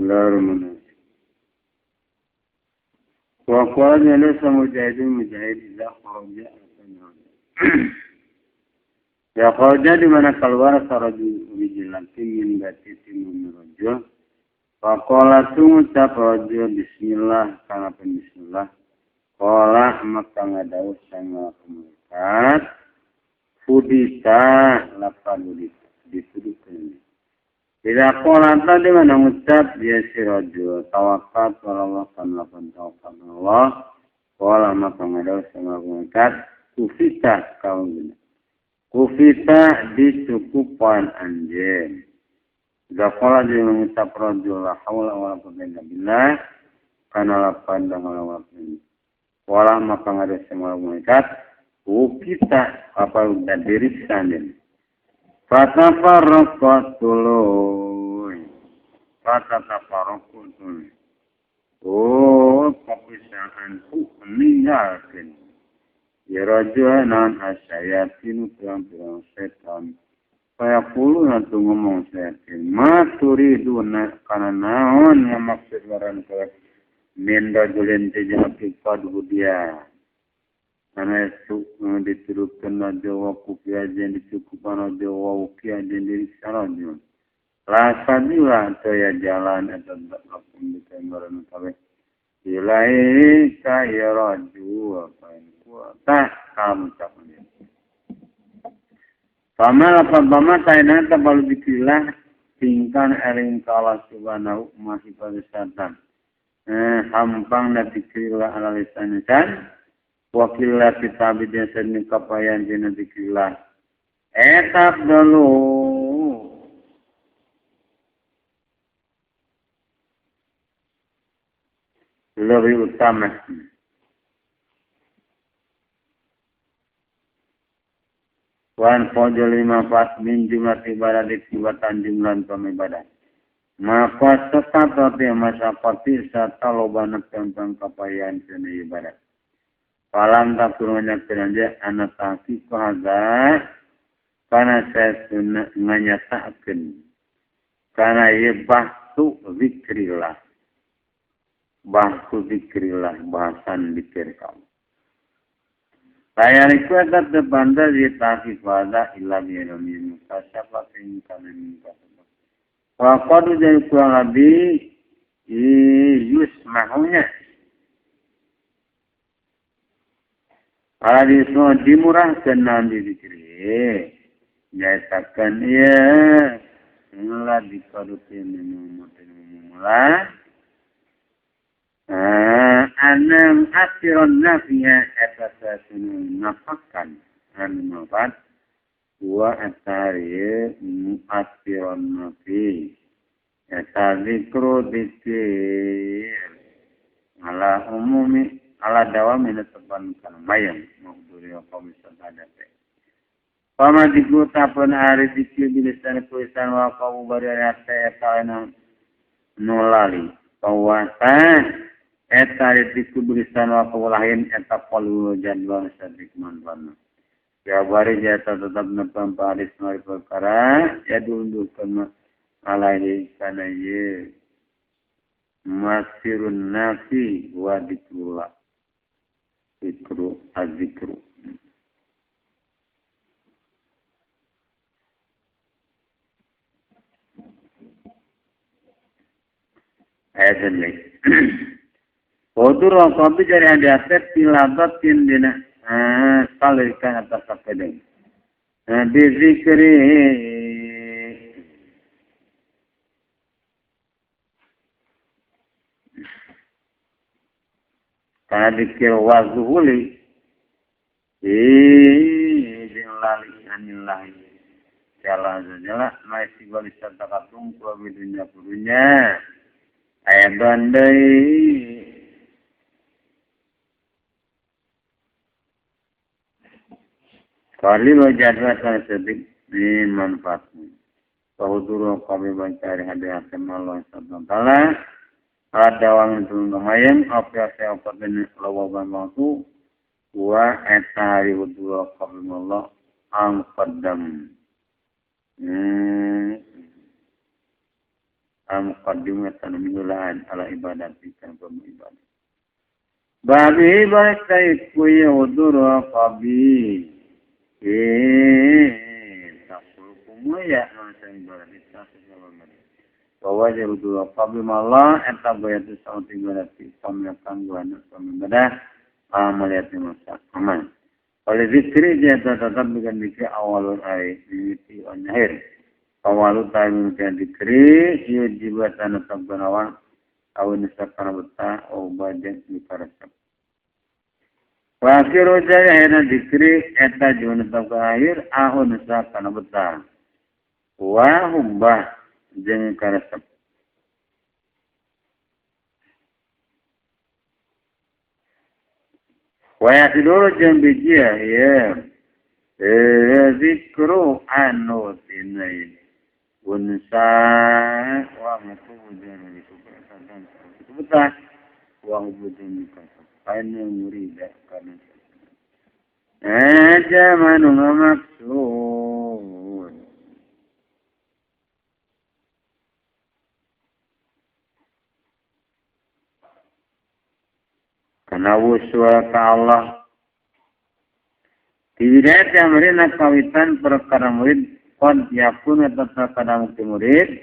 غير مناسب. وقال ليس مجاهد إذا خرج ya kharaja di mana keluar saraju bijilati min batiti menuju faqala tu'ucap rajul bismillah kana bismillah qala maka ngadau sang malaikat fudita lapan dituduhkan tidak qala tadi mana ngucap dia si rajul tawakal Allah kan lapan tawakal Allah qala maka ngadau sang malaikat kufita kaum Kufita dicukupan anjen. Zakola dia mengucap rajul la hawla wa la quwwata illa billah kana lapan dan wala wala maka ngada semua malaikat kufita apa udah diriksan den. Fatafarraqatului. Fatafarraqatului. Oh, kepisaan meninggalkan. Ya rajul nan asyayatin pirang-pirang setan. Kaya puluh nanti ngomong setan. Maturidu kana naon yang maksud waran ke menda julen tejaki padu dia. Karena itu diturutkan aja waktu aja dicukupan aja waktu aja diriksa aja. Lasa juga saya jalan atau apapun di tembaran kawin. Ilai kaya rajul apa ini. Tak kamu cakapnya. Pama taina tabalu dikilah tingkan eling kala subhanahu masih pada setan. Hampang na dikilah ala lisan lisan. Wakilah kitab dia seni kapayan jena dikilah. Etap dulu. Lebih utama. Wan fajr 5 min jumlah ibadah dikibatan jumlah pemibadah. Maka tetap tapi masyarakat serta lobana tentang kapaian seni ibadah. Palam tak turunnya kerja anak taki kehaga karena saya nganyatakan karena ia bahtu zikrillah. Bahtu zikrillah bahasan zikir kamu. Saya request the bandar di tafi pada ilah biarami muka siapa tinggal minta. Waktu jadi kurang lebih yus mahunya. Kalau di semua dimurahkan nanti dikiri, nyatakan ya, inilah dikadutin mula. Anam asiron nafiya etasasunu nafakan anumafat wa atari asiron nafi etazikru dikir ala umumi ala dawami tepan kan mayang mauduri wa komisan adate pama dikuta pun hari dikir bilisan tulisan wa kamu bariate etana nolali kawatan eta itu tulisan wa kawalahin eta palu jadwal sadik manfana. Ya bari jata tetap nepam paris mari perkara ya dulu kena alaihi kana ye masirun nafi wa dikrula. Dikru azikru. Ayat ini. Kodur waktu jadi ada aset tilabat dina salirkan atas kapedeng. Dizikri karena dikir wazuhuli lali anillahi jala jala masih balisa takatung providunya purunya ayat bandai kali wajadlah sedik di manfaatnya. Bahuduru kami mencari hadiah Allah SWT. Ada wang itu lumayan. Apa saya opat ini lawaban waktu. Wa etari huduru kami Allah ang padam. al-muqaddim tan minulaan ala ibadati kan ibadah. Babi balik kai kuye udur qabi. Takul kumuya nang ibadah kita sebenarnya. Bahwa dia udur qabi malah eta bayatu saut ibadati pamyakan guna ibadah melihat masa aman. Oleh zikri dia tetap dengan zikir awalul ayat di akhir. Awalul ayat dengan zikri ia jibatan tetap benawan awal nisakana betah obajan di karasap. Wakil rojaya hena zikri eta juga tetap akhir awal nisakana betah. Wa hubbah jeung karasap. Waya tidoro jeung bijia ya. Zikru anu tinai. Unsa wa mutujun dikuberkan. Betah wa mutujun dikuberkan. Paine murida kana. Aja manu maksud. Karena wuswa ka Allah. Tidak yang mereka kawitan perkara murid. Qad yakun tetap kada murid.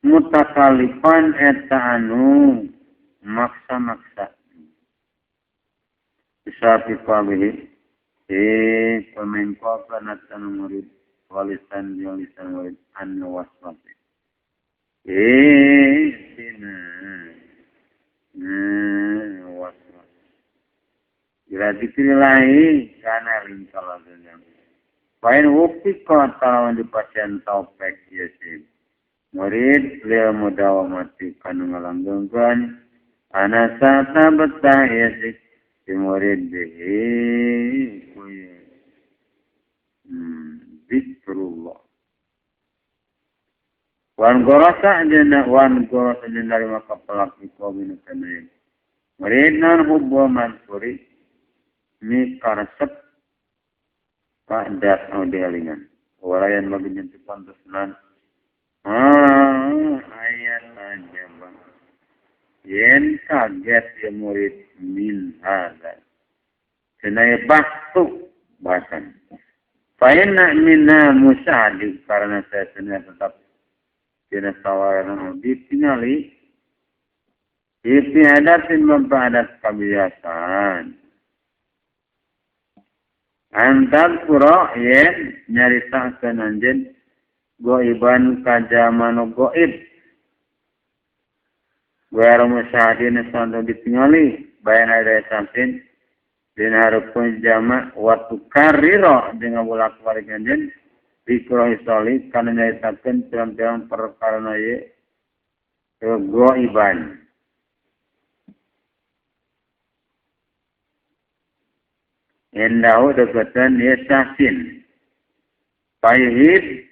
Mutakalifan eta anu. Maksa-maksa. Bisa pipabihi. Pemengkau penatan murid. Walisan lisan murid. Anu waswasi. Sina. Waswasi. Bila dikirilahi karena ringkala dunia. Pain wukti kalau di pasien taupek yasib. Murid beliau mudawamati kanu ngalanggengkan. Anasa betah yasib. Si murid bihi. Zikrullah. Wan gorosa jena dari maka pelaki kawin kanayin. Murid nan hubwa mansuri. Ini karesep kadat audialingan. Walayan bagi jentik pantasnan. Ayat aja bang. Yen kaget ya murid min hada. Senaya baktu bahasan. Fa'inna minna musa'adik. Karena saya senaya tetap jenis tawaran ditinggali. Istiadatin mempeadat kebiasaan. Antar pura yen nyaritakeun anjeun goiban kajamanu goib. Guar musyahadin santo ditingali bayan ada sampein dina hareupeun jama waktu kariro dengan bolak-balik anjeun dikro hisoli kana nyaritakeun pirang-pirang perkara ye goiban. Endahu dekatan ya sasin. Pahihib.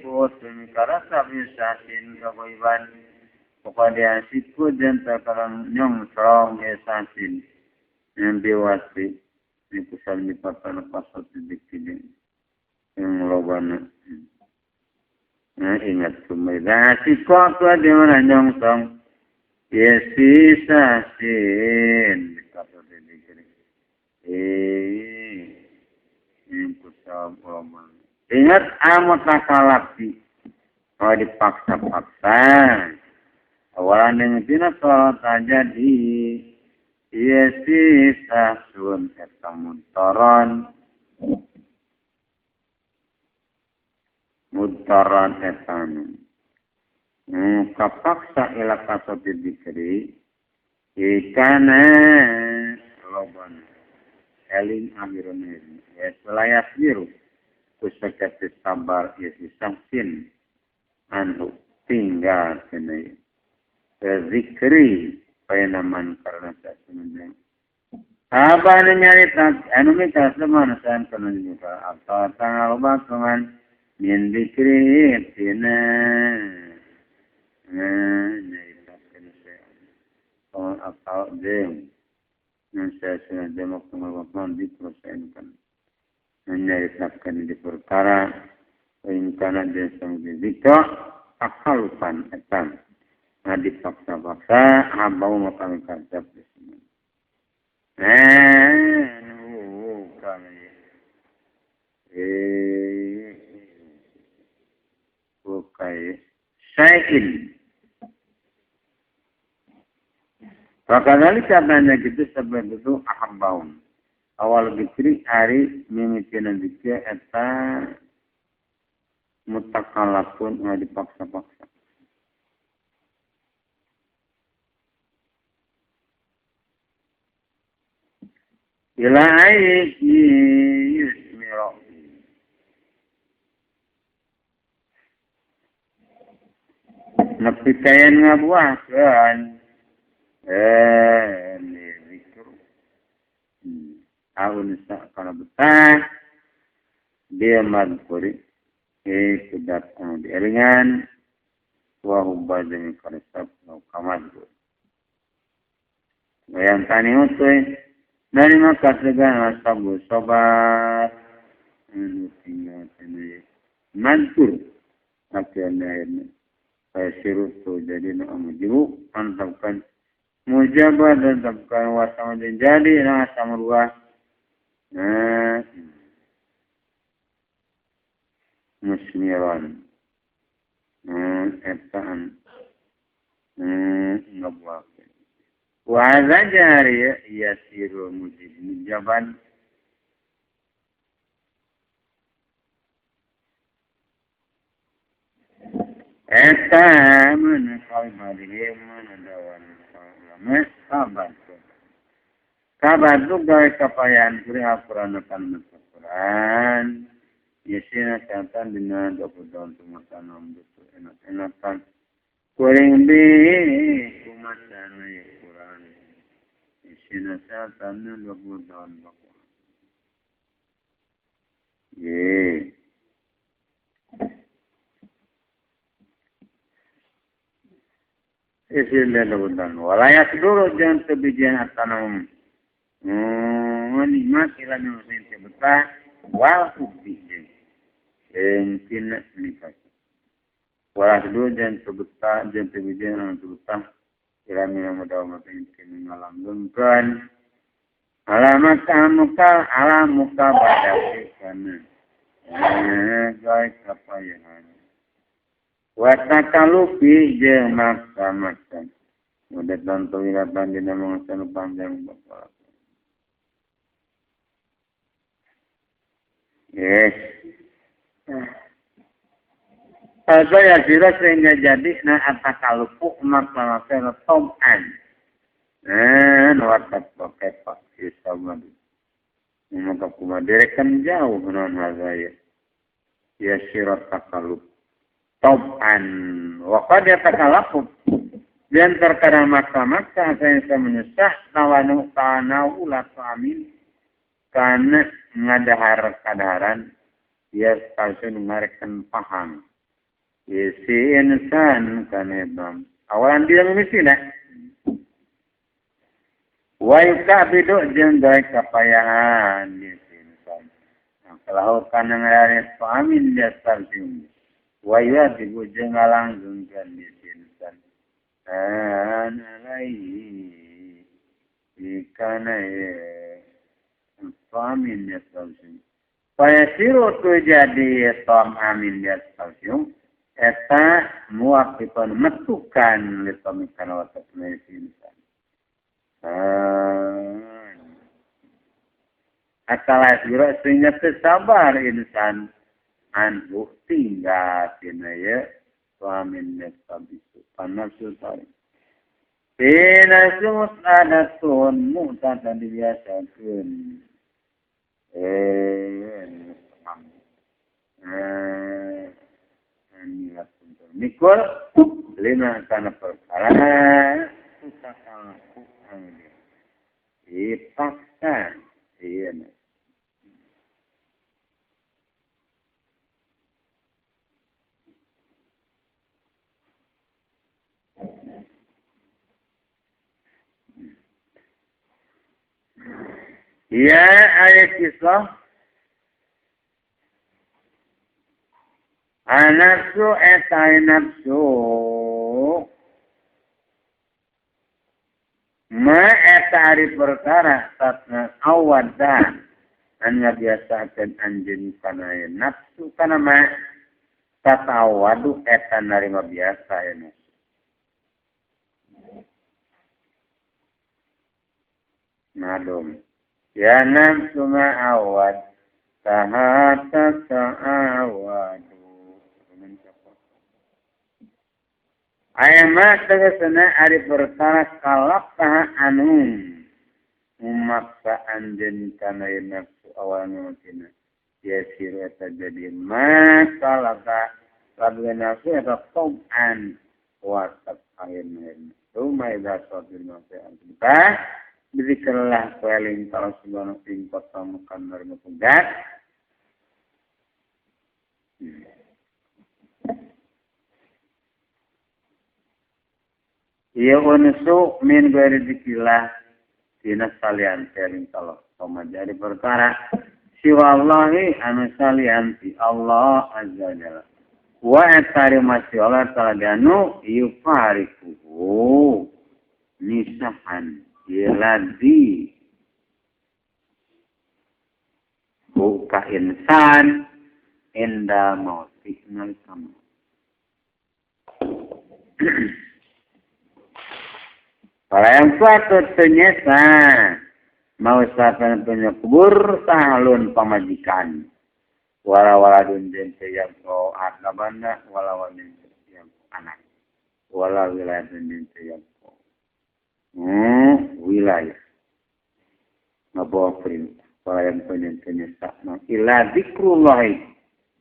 Bos pemikara sabi sasin kagoiban. Pokoknya siku dan terkarang nyong serong ya sasin. Yang biwasi. Ini pusat di patah pasal tidik ini. Yang lobana. Nah ingat kumida. Siku aku ada mana nyong serong. Ya si sasin. Dikata tidik ini. Ingat amat nakalati. Kalau dipaksa-paksa. Awalan yang tina sholat aja di. Yesi sasun eta mutaran. Mutaran etanu. Kapaksa ila kasoti dikri. Ikana. Loban. Eling akhirun ini. Ya selayas biru. Kusakati sabar yesi samsin. Anu tinggal kena. Zikri. Painaman karena saya semenjang. Apa anu nyarita. Anu minta semana saya kena juga. Atau tanggal bakungan. Min zikri. Tina. Nyarita kena saya. Atau jeng. Yang saya sengaja melakukan diproseskan. Menyaritakan di perkara. Ingkana dia sang dizikra. takalupan etam. Dipaksa-paksa habau makan kacap bismillah. Kami. Bukai. Syai'in. Fakadali katanya gitu sebab itu ahabbaun. Awal dikri hari mimikinan dikri eta mutakalapun dipaksa-paksa. Ila aiki yusmiro. Napikayan nga buahkan. Zikr. Aun sa kana betah. Dia madkuri. Kudat dieringan. Wahubba demi karisab. Kamadkur. Bayang tani utoy. Dari maka segala sabu sobat. Tinggal sini. Madkur. Akhirnya ini. Saya sirup tu jadi nak mujibu. Antapkan. Mujabah dan tapkan wasama dan jadi na asam ruah. Musmiran. Etaan. Ngabuakin. Wa'adha jari yasiru mujib mujaban. Etaan mana kalmadihim mana dawan. Kabar tu. Kabar tu gaya kapayaan kuri Al-Quran akan Al-Quran. Yasina kata dengan 20 tahun tumatan itu enak-enakan. Kuring di kumatan Al-Quran. Yasina kata 20 tahun bakwa. Ye. Istilah lebutan. Walayat dulu jangan kebijian atanam. Nikmat ilah nusin sebetah. Wal ubijin. Tidak nikah. Walayat dulu jangan sebetah. Jangan kebijian atanam sebetah. Ilah minam dawa matain kini ngalanggungkan. Alam muka badasi kana. Gaya kapayahan. Watakalupi je maksa-maksa. Mudah tentu iratan dina mengasal panjang bapak. Yes. Saya kira sehingga jadi atakalupu maksa-maksa tom'an. Watak pakai pak isabadi. Maka kuma direkan jauh non hazaya. Ya sirat takalup. Tauban. Wakad dia takalaput. Dan terkadang maksa-maksa saya menyesah. Tawanu ta'anau ulah suamin. Karena ngadahar kadaharan. Dia kalsu ngarikan paham. Si insan karena ibam. Awalan dia memistilah. Wa yukabidu jendai kepayahan. Dia si insan. Kalau karena ngadaharan suamin dia kalsu. Waya dibu jengalang genggan di sinsan. Analai ikana amin ya salsium. Paya siru tu jadi tom amin ya salsium. Eta muakipan metukan letomikan watak sinsan. Akalah siru sehingga tersabar insan. Anhu tinggal tinaya suamin nestabisu panasul tarik. Pinasus adatun mu'ta tadi biasakan. Inilah untuk mikul lima karena perkara susahkan angin. Dipaksa iya. Ya ayat kisah an Nafsu etai nafsu. Ma etari perkara satna awadan. Anya biasa akan anjeun kana nafsu kana ma tatawadu eta narima biasa ya nafsu. Madum. Ya nafsu ma'awad tahata ta'awadu. Ayamat tegasana ari perkara kalap taha anum. Memaksa anjen kana nafsu awal nutina. Ya siru eta jadi masalaka lagu nafsu eta tom'an watak ahin. Rumah idha sotir nafsu antita. Berikanlah paling kalau sebelum tingkat sama kanar mudah. Ia unsu min gari dikilah tina salian paling kalau sama jadi perkara siwallahi anu salian ti Allah azza jalla. Wa atari masih Allah taala danu yufariquhu nisahan iladi buka insan inda mauti nalkam. Kalau yang suatu ternyata mau sahabat punya kubur sahalun pamajikan wala-wala dunjen yang kau harta banda wala-wala yang anak wala wilayah dunjen yang wilayah ngabawa perintah para yang penyentuhnya sakna ila zikrullahi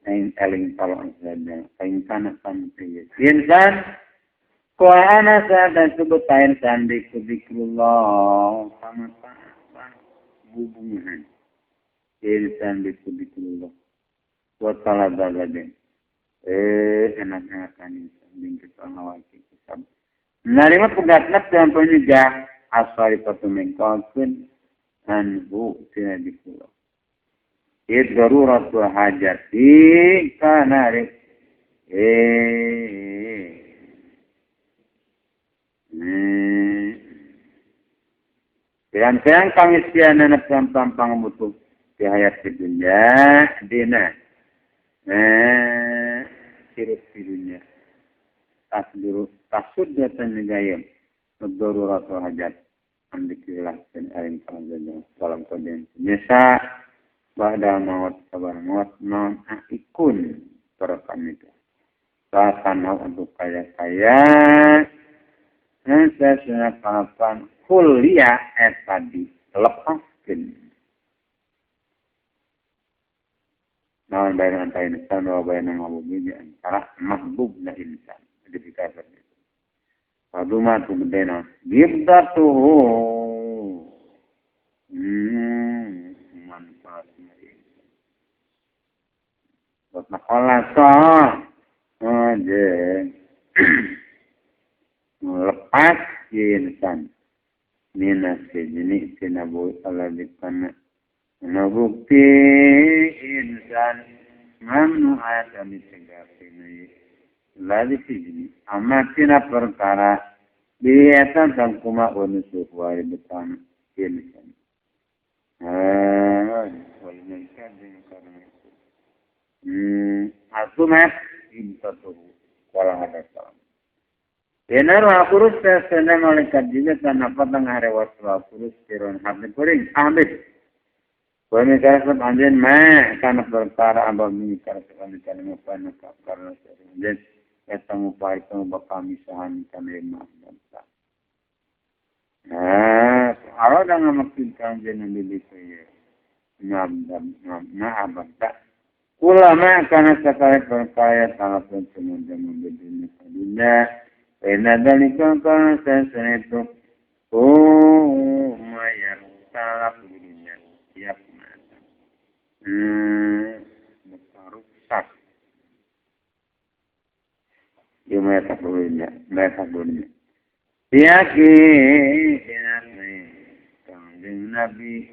ain eling talon saja ain kana sampai insan ko ana sada sebutain sandi zikrullah sama hubungan insan zikrullah wa ta'ala dalade enak-enak kan insan dingkit awaki kisah narima pegatnap dan penjaga asari patu mengkaukan anhu tina dikulah. It daruratu hajati kanari. Pirang-pirang kami siana pampang butuh di hayat di dunia dina. Sirut di dunia. Tasud datang negayam. Daruratu hajat. Amdikilah dan alim kalajanya dalam kondisi biasa pada maut kabar maut non ikun perekam itu saatan untuk kaya dan saya sudah kapan kuliah tadi lepaskan nawan bayan antara insan dan bayan mahbubnya antara mahbubnya insan jadi dikatakan Paduma tu bedena gibdatuhu manfaatnya itu buat makalasa aja melepas insan minas jenis sinabu ala dikana nabukti insan manu ada di segala lagi sini amatina perkara biasa dan kuma unusuh wari betan insan. Walinya dengan karena itu. Asumat imtatuh walang ada salam. Benar akurus senang oleh kajian karena patang hari waktu akurus kiron habis kuring habis. Pemikiran sepanjang karena perkara abang mikir sepanjang karena karena sering eta ngupai teu bakal misahan kana imah bangsa. Kalau dah ngamaksudkan jenis itu ya, abangsa. Ulama karena sekali perkaya salah pun semuanya membedini dunia. Ena dalika karena saya itu, mayar salah dunia siap mata. Rusak. Dia mereka bolehnya. Yakin kanjeng Nabi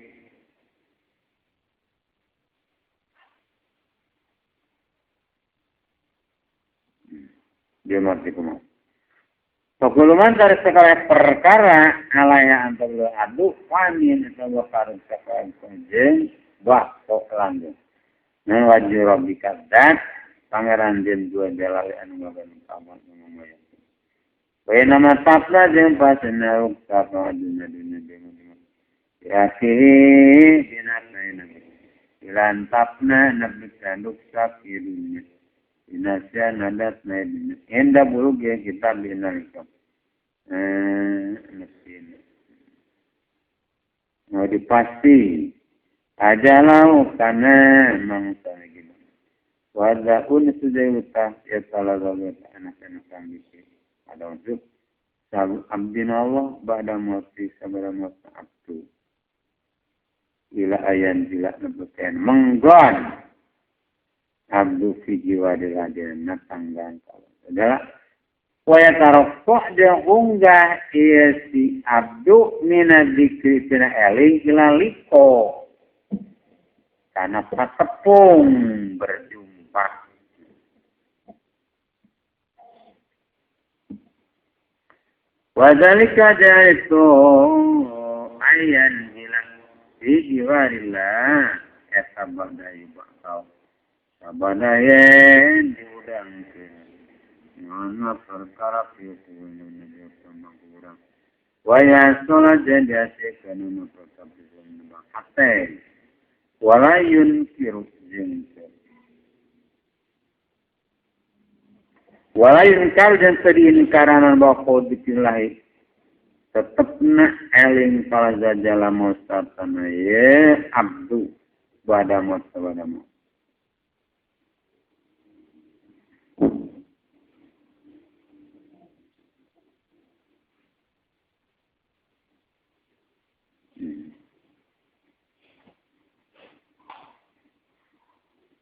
Dia mati kumau. Paguluman dari segala perkara alaya antara adu panin atau karun sekarang kunjung waktu lanjut. Nah wajib Robi kadat pangeran jen dua jalali anu ngaban kaman ngomong. Bae nama tapna jeung pasena ukapa dunya demo. Ya kiri binatna ini. Ilan tapna nabi tanduk sak dunya. Inasya nadat na dunya. Enda buruk ya kita binalika. Mesin. Mau dipasti. Ajalau karena mangsa gitu. Wada pun sudah utah ya salah banget anak-anak kami. Ada untuk abdin Allah ba'da mati sabara mati abdu. Ila ayan jila nebeken menggon. Abdu fi jiwa diladina tanggan kalau. Adalah waya tarokok dia unggah iya si abdu mina dikri tina eling ilaliko. Karena patepung berjumpa. Wadhalika jaitu ayan hilang di jiwarillah etabadai bakal. Sabadayen diudang ke. Mana perkara piutunya dia sama kurang. Waya sholat jadi asyik kanuna perkabizan nabak hati. Walayun kiru jengkel. Walayun kal dan sediin karanan bakau dipilai. Tetapna eling palazajala mustatan ye abdu badamot sabadamot.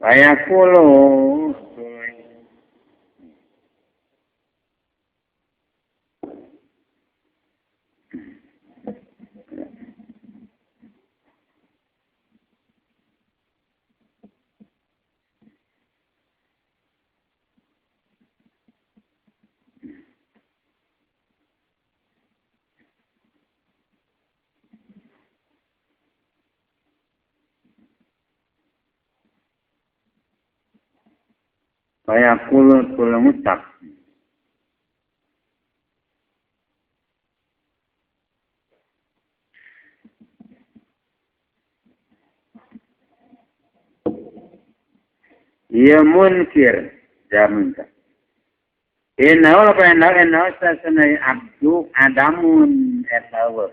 Ayakulu ngucap. Ia munkir jamin ka. Innahu apa innahu sasanai abdu adamun etawa.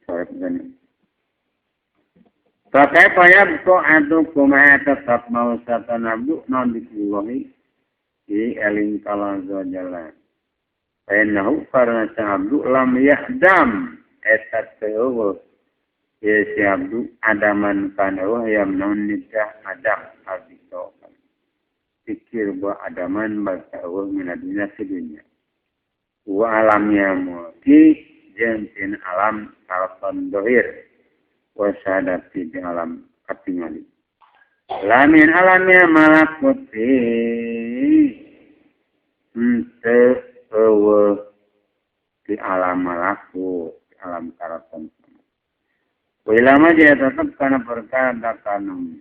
Sorry begini. Pakai payah ko adu kumaya tetap mau satan abdu non dikulohi di eling kalanzo jalan. Innahu karena sang abdu lam yahdam etat tewa. Ya si abdu adaman kanawa yang non nikah adam abito. Pikir bahwa adaman bahawa minadunya sedunia. Wa alamnya muki jentin alam kalpan dohir. Wasadati di alam katingali. Lamin alamnya malakuti ente ewe di alam malakut, di alam karatan sama. Wilama dia tetap karena perkara datanam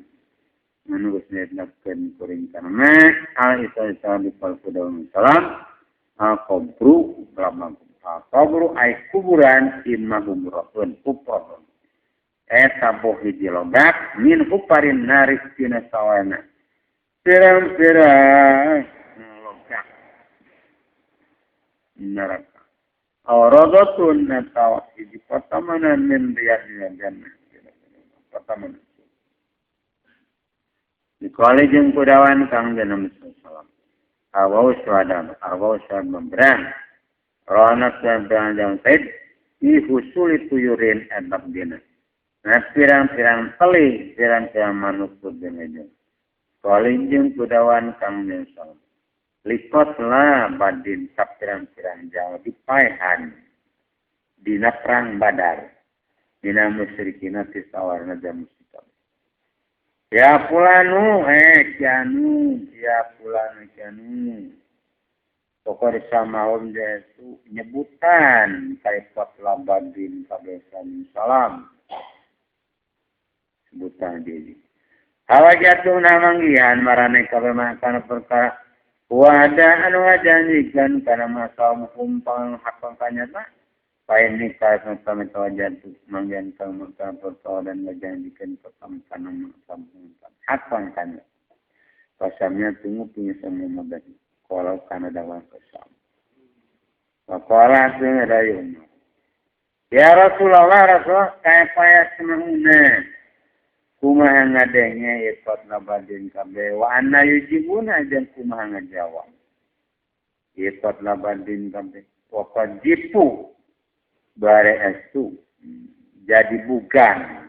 menurut netnakan kuring karena al-isa di palsudaun salam al-kubru al-kubru ay kuburan imma kuburapun kupapun. Eta boh hiji logat min kuparin naris tina sawana. Pirang-pirang logat neraka. Awradotun natawa hiji patamanan min riyadina jannah. Patamanan. Dikali jeung kudawan kang jenam salam. Awau syuhad memberang. Ronak dan berang said. Ihusuli tuyurin edab dina. Nah, pirang-pirang kali, pirang-pirang manusia dengan kali jeung kudawan kang nyesal. Likotlah badin kap pirang-pirang jauh dipaehan. Dina perang badar. Dina musyrikina tisawarna jam musyrik. Ya pulanu, kianu. Pokoknya sama om dia itu nyebutan kaifat labadin kabesan salam. Sebutan diri. Hawa jatuh namanggihan marane kabemakan perkara. Wada anu wajanjikan karena masa hukum penghakang kanyata. Pain nikah sama kawajan tu manggihan kamu perkara dan wajanjikan pertama karena sambung hakang kanyata. Pasamnya tunggu punya semua magadi. Kalau karena dalam kesam. Maka itu ada yang ya Rasulullah kaya payah semanguna. Kumaha ngadengnya ikut labadin kabe. Wa anna yujibuna dan kumaha ngajawab. Ikut labadin kabe. Wakad jipu. Bare estu. Jadi bukan.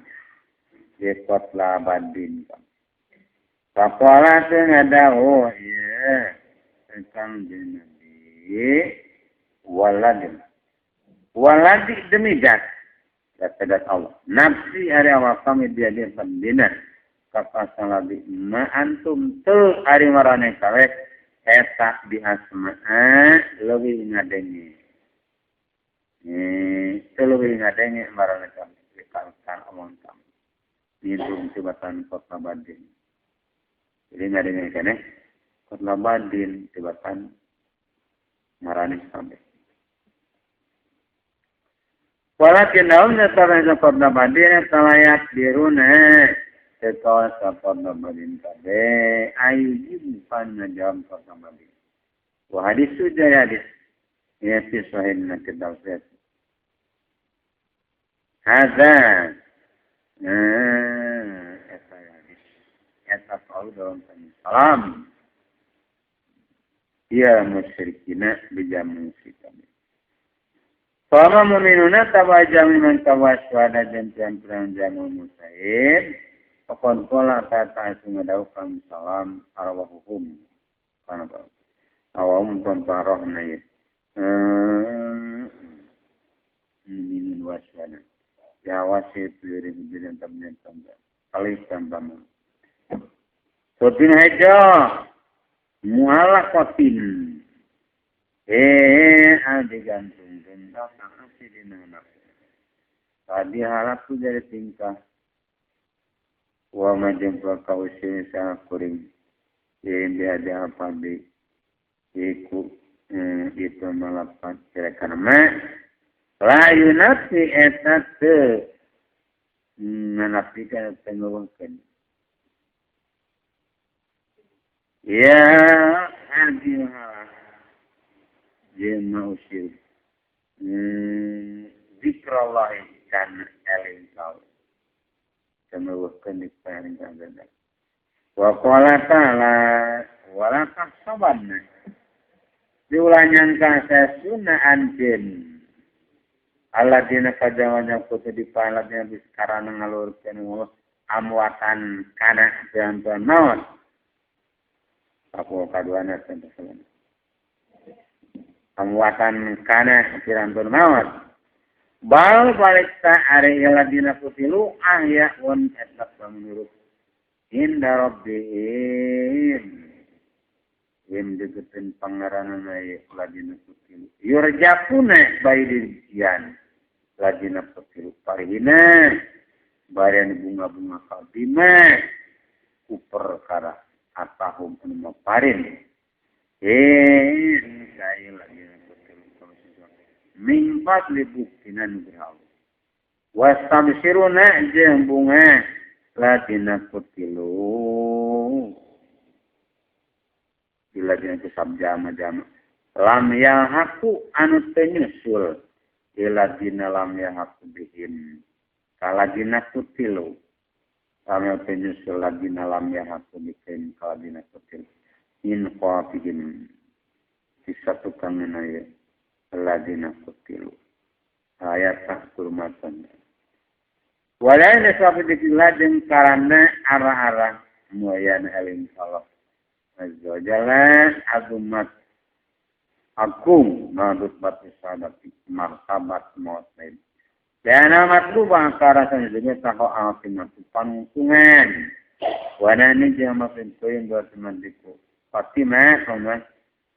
Ikut labadin kabe. Pakola itu ngada. Oh iya. Tentang jenabi. Waladin. Waladi demikian. Kata Allah. Nafsi hari awal kami dia pendinan. Kapasal lagi. Ma'antum tu hari marane kawet. Eta di asma'a. Lebih ngadengi. Lebih ngadengi marane kami. Dikatakan omong kami. Minum tibatan kota badin. Jadi ngadengi kene. Kota badin tibatan marane kami. Walakin daun nyatakan sekorda badin salayat diruna sekawa sekorda badin kabe ayu jimpan ngejawab sekorda badin. Wah hadis sudah hadis. Ini sahih nak kita lihat. Ada. Eta hadis. Eta kau dalam salam. Ia musyrikina bijamu sikami. Fama mu'minuna tabajami man tawaswada dan perang jamu musaid. Pakon kola kata sungadau kami salam arwahuhum. Kenapa? Awam tanpa rohna ya. Mu'minun waswada. Ya wasit lirik bidan tabnyan tambah. Alih tambah. Sotin haja. Mu'alakotin. Digantung denda kasih di mana. Tadi harap tu jadi tingkah. Wa majam kausin sa kuring. Dia ada apa di iku itu melapat kira-kira la yunasi etat menafikan penguangkan. Ya hadiyah jema usil zikrullah kan eling kau kemewakan di paring kagak wa qala ta'ala wala tahsabanna diulangan ka sesuna anjen alladzina kadawanya kutu di palatnya di sekarang ngalurkeun amwatan kana jantan maut apa kaduana tentu saja amwatan kana pirantun maut bal balikta are ladina kutilu ahya wan etak menurut inda rabbihim yang deketin pangaranan ay ladina kutilu yurjapuna baidin ladina kutilu parihina barian bunga-bunga kalbima kuperkara atahum anu parin saya lagi mingpat libuktinan berhal. Wastamsiruna jeung bunga ladina kutilu. Bila dina sabjama jama. Lam yahaku anu teu nyusul. Bila dina lam yahaku bihim. Kaladina kutilu. Lam teu nyusul ladina lam yahaku bihim kaladina kutilu. In qafihim disatukan menaya ladina kutilu ayat tak kurmatan walain sesuatu dikiladeng karena arah-arah muayan eling Allah azza wajalla agumat agung madut batu sadati martabat mautlain dan amat lubang karasan juga tahu alfimat pangkungan Wanani jeung maksud poin buat temanku. Fatimah sama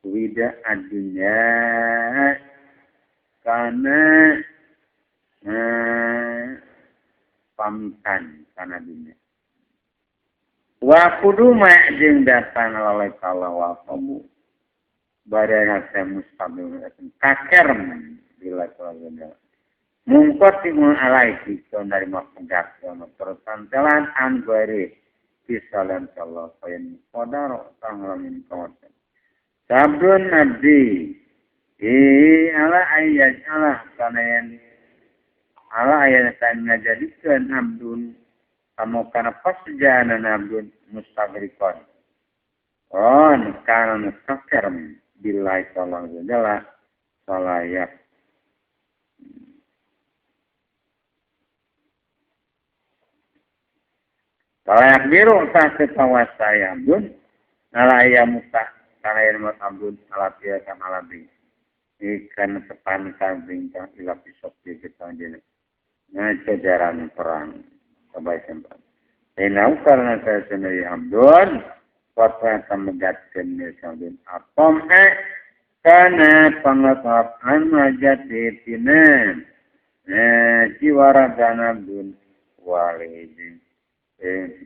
wida adunya kana pamitan kana dunya. Wa kudu ma jeung datang lalai kala wa qabu. Barang saya mustabil kaker bila keluarga. Mungkot timun alaiki dari maksudnya terus santelan anggari kisalan Allah payen kodaro tanglamin kawasan. Sabdun abdi ala ayat Allah kanayan ala ayat tan ngajadikeun abdun kamu kana pasjana abdun mustagrikon. On kana mustaker billahi sallallahu jalla salayak. Salayak biru sah kepawasaya abdun nalaya musta kanayan mat abdun alapia kan alabi. Ikan sepan kambing kang ilapi sopti kita jene. Ngajaran perang kebaikan perang. Enau karena saya sendiri abdun kota kamegatkeun sabdun apom kana pangatapaan majati tinen. Jiwara dana abdun walidin.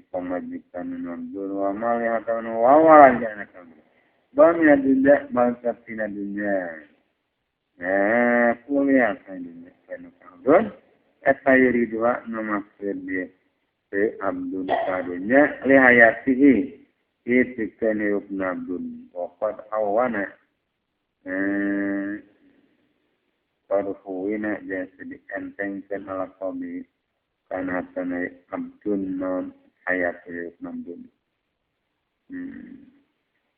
Pemajikan abdun wa malihatan wa walajana kami. Bamina dunia bangsa tina dunia. Kuliah kan dunia kanu abdun. Eta yuri dua nama kede abdun kadunya lihayatihi. Itu kan hidup abdun. Wakat awana. Parfuina jadi entengkan ala kami. Karena tanah abdun non hayat hidup abdun.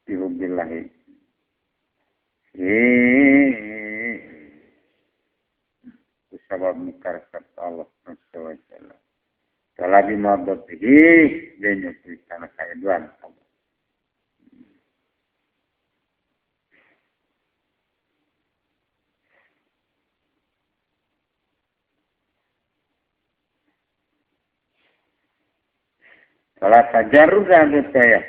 Bihubillahi. Sebab mengkarkat Allah SWT. Kalau dimabatihi, dia nyusulkan kehidupan Allah. Kalau tajarrud ada saya.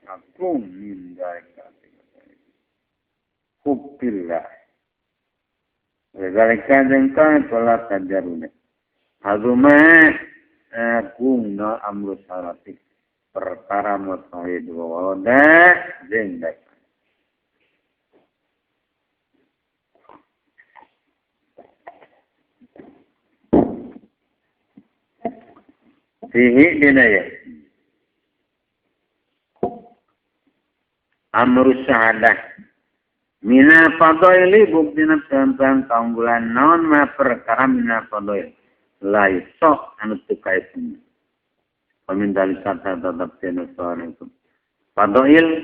Aku mindai Hubbillah. Regalika jengka telah tajarune. Aguma guna amru saratik. Perkara mutahid wa wada jengdak. Fihi dinaya. Amru syahadah. Mina fadaili buktina tentang kaum bulan naon ma perkara mina fadail. Lai sok anu tukai punya. Pemindali kata tetap tenu soalan itu. Fadail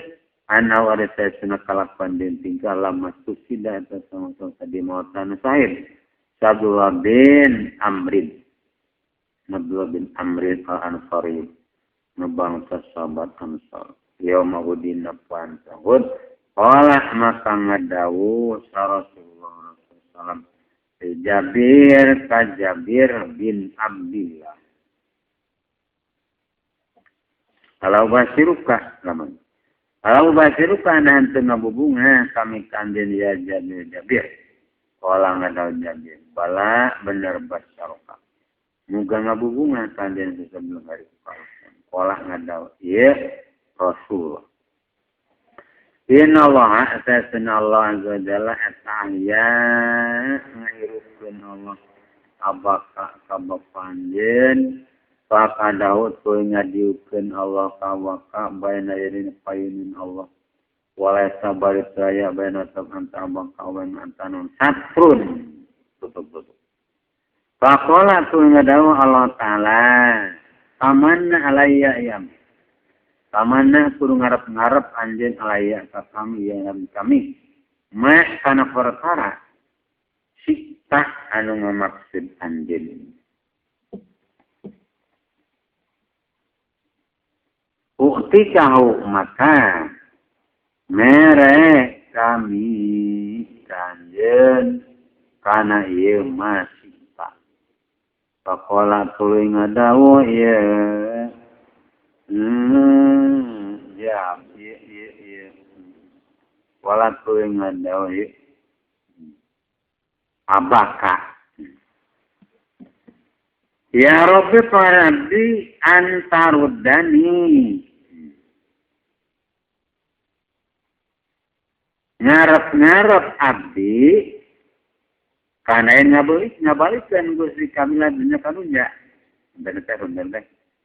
ana warisa suna kalakuan den tingkah lama susida atau sama-sama di mautan sahib. Sabdullah bin Amrin. Abdullah bin Amrin al-Ansari. Ngebangsa sahabat Ansar. Yauma Hudin napuan sahud. Olah maka ngadawu Rasulullah SAW. Jabir bin Abdillah. Kalau basiruka namanya. Kalau basiruka nanti ngabubunga kami kandil ya Jabir. Olah ngadawu Jabir. Bala bener basaruka. Muga ngabubunga kandil sebelum hari kepalasan. Olah ngadawu. Iya Rasulullah. Inna Allah asasana Allah azza jalla atahya ngirupkeun Allah abaka kabapanjeun pakadahu tuluy ngadiukeun Allah kawaka baina yadin payunin Allah wala sabarit saya baina tabanta abaka wa antanon satrun tutup faqala tuluy ngadawu Allah taala amanna alayya yam. Kamana kudu ngarep-ngarep anjeun alaya ka kami yang kami. Ma kana perkara sikta anu ngamaksud anjeun. Uktikahu maka mere kami kanjeun kana ieu masita. Pakola tuluy ngadawu ieu. Ya, iya. Wala tuluy ngadawu ieu. Abaka. Ya Rabbi Parabbi antarudani. Ngarep-ngarep abdi kana ngabalikeun Gusti kami ladunya kanunya. Bener teh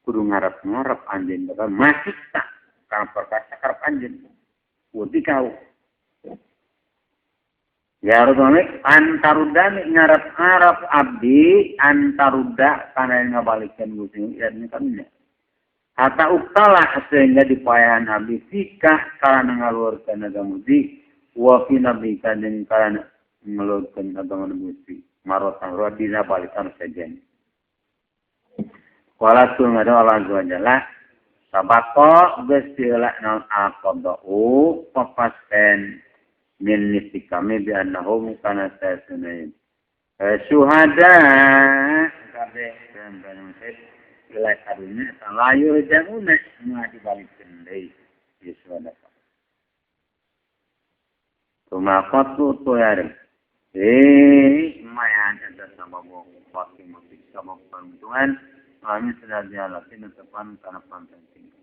kudu ngarep-ngarep anjeun bakal masih tak kana perkasa karep anjeun. Putih kau. Ya Rabbi antarudani ngarep-ngarep abdi antaruda kana ngabalikeun Gusti ladunya kanunya. Hatta uktala sehingga dipayahan abdi fika kana ngaluarkeun agama Gusti. Wa fi nabi kadang karena ngeluarkan agama Gusti marotan rodina balikan sejen. Wala tu ngada Allah Subhanahu sabako Gusti la naon aqdau papasten min kami bi annahum kana tasnain. Syuhada kabeh dan ilai kadunya layu jamuna ngadi balikeun deui Yesus. Tumakot tu yarim. Mayan ada sama bong pasti musik sama peruntungan. Kami sudah jalan di depan karena pantai tinggi.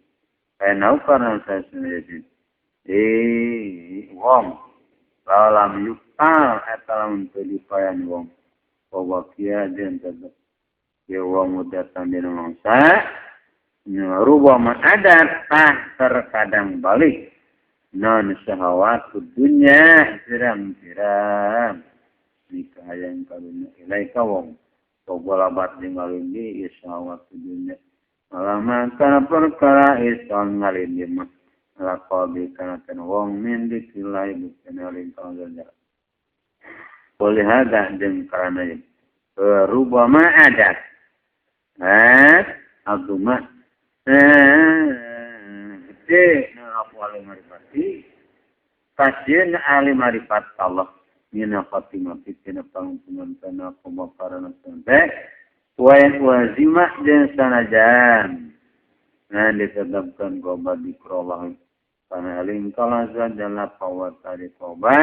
Saya tahu karena saya sendiri. Wong. Lalam yuktal etalam untuk dipayan wong. Wawakia dan tetap. Ya wong udah sambil nongsa. Rubah ada tah terkadang balik. Non syahwat dunya siram-siram nikah yang kalunya ilai kawong pogola bat ngalin di syahwat dunya malama kana perkara isan ngalin di mah laqabi kana ten wong min dikilai bukan ngalin kalunya boleh ada jeung karana rubama ada agama wali marifati kasien ahli marifat Allah mina fatimah fitina panguntungan kana pemaparan sampai wazimah dan sanajan nah ditetapkan goba dikrollah kana alim kalaza jalla pawat tadi koba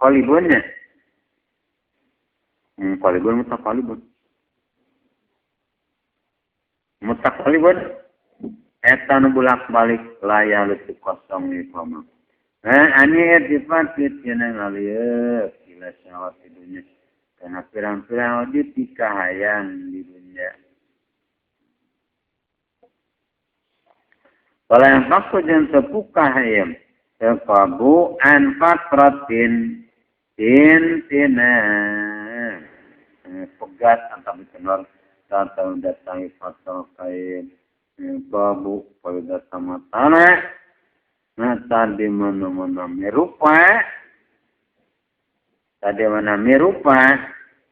qalibunnya qalibun mutaqalibun etan bulak-balik layar itu kosong di koma. Ani dipatit yang ngalir gila syawat di dunia. Karena pirang-pirang di tikahayang di dunia. Kalau yang fakta dan sepukah hayam. Sepabu anfatratin intina. Pegat antara benar. Tata datangi fatal kain. Babu pada sama tanah, nah tadi mana merupa,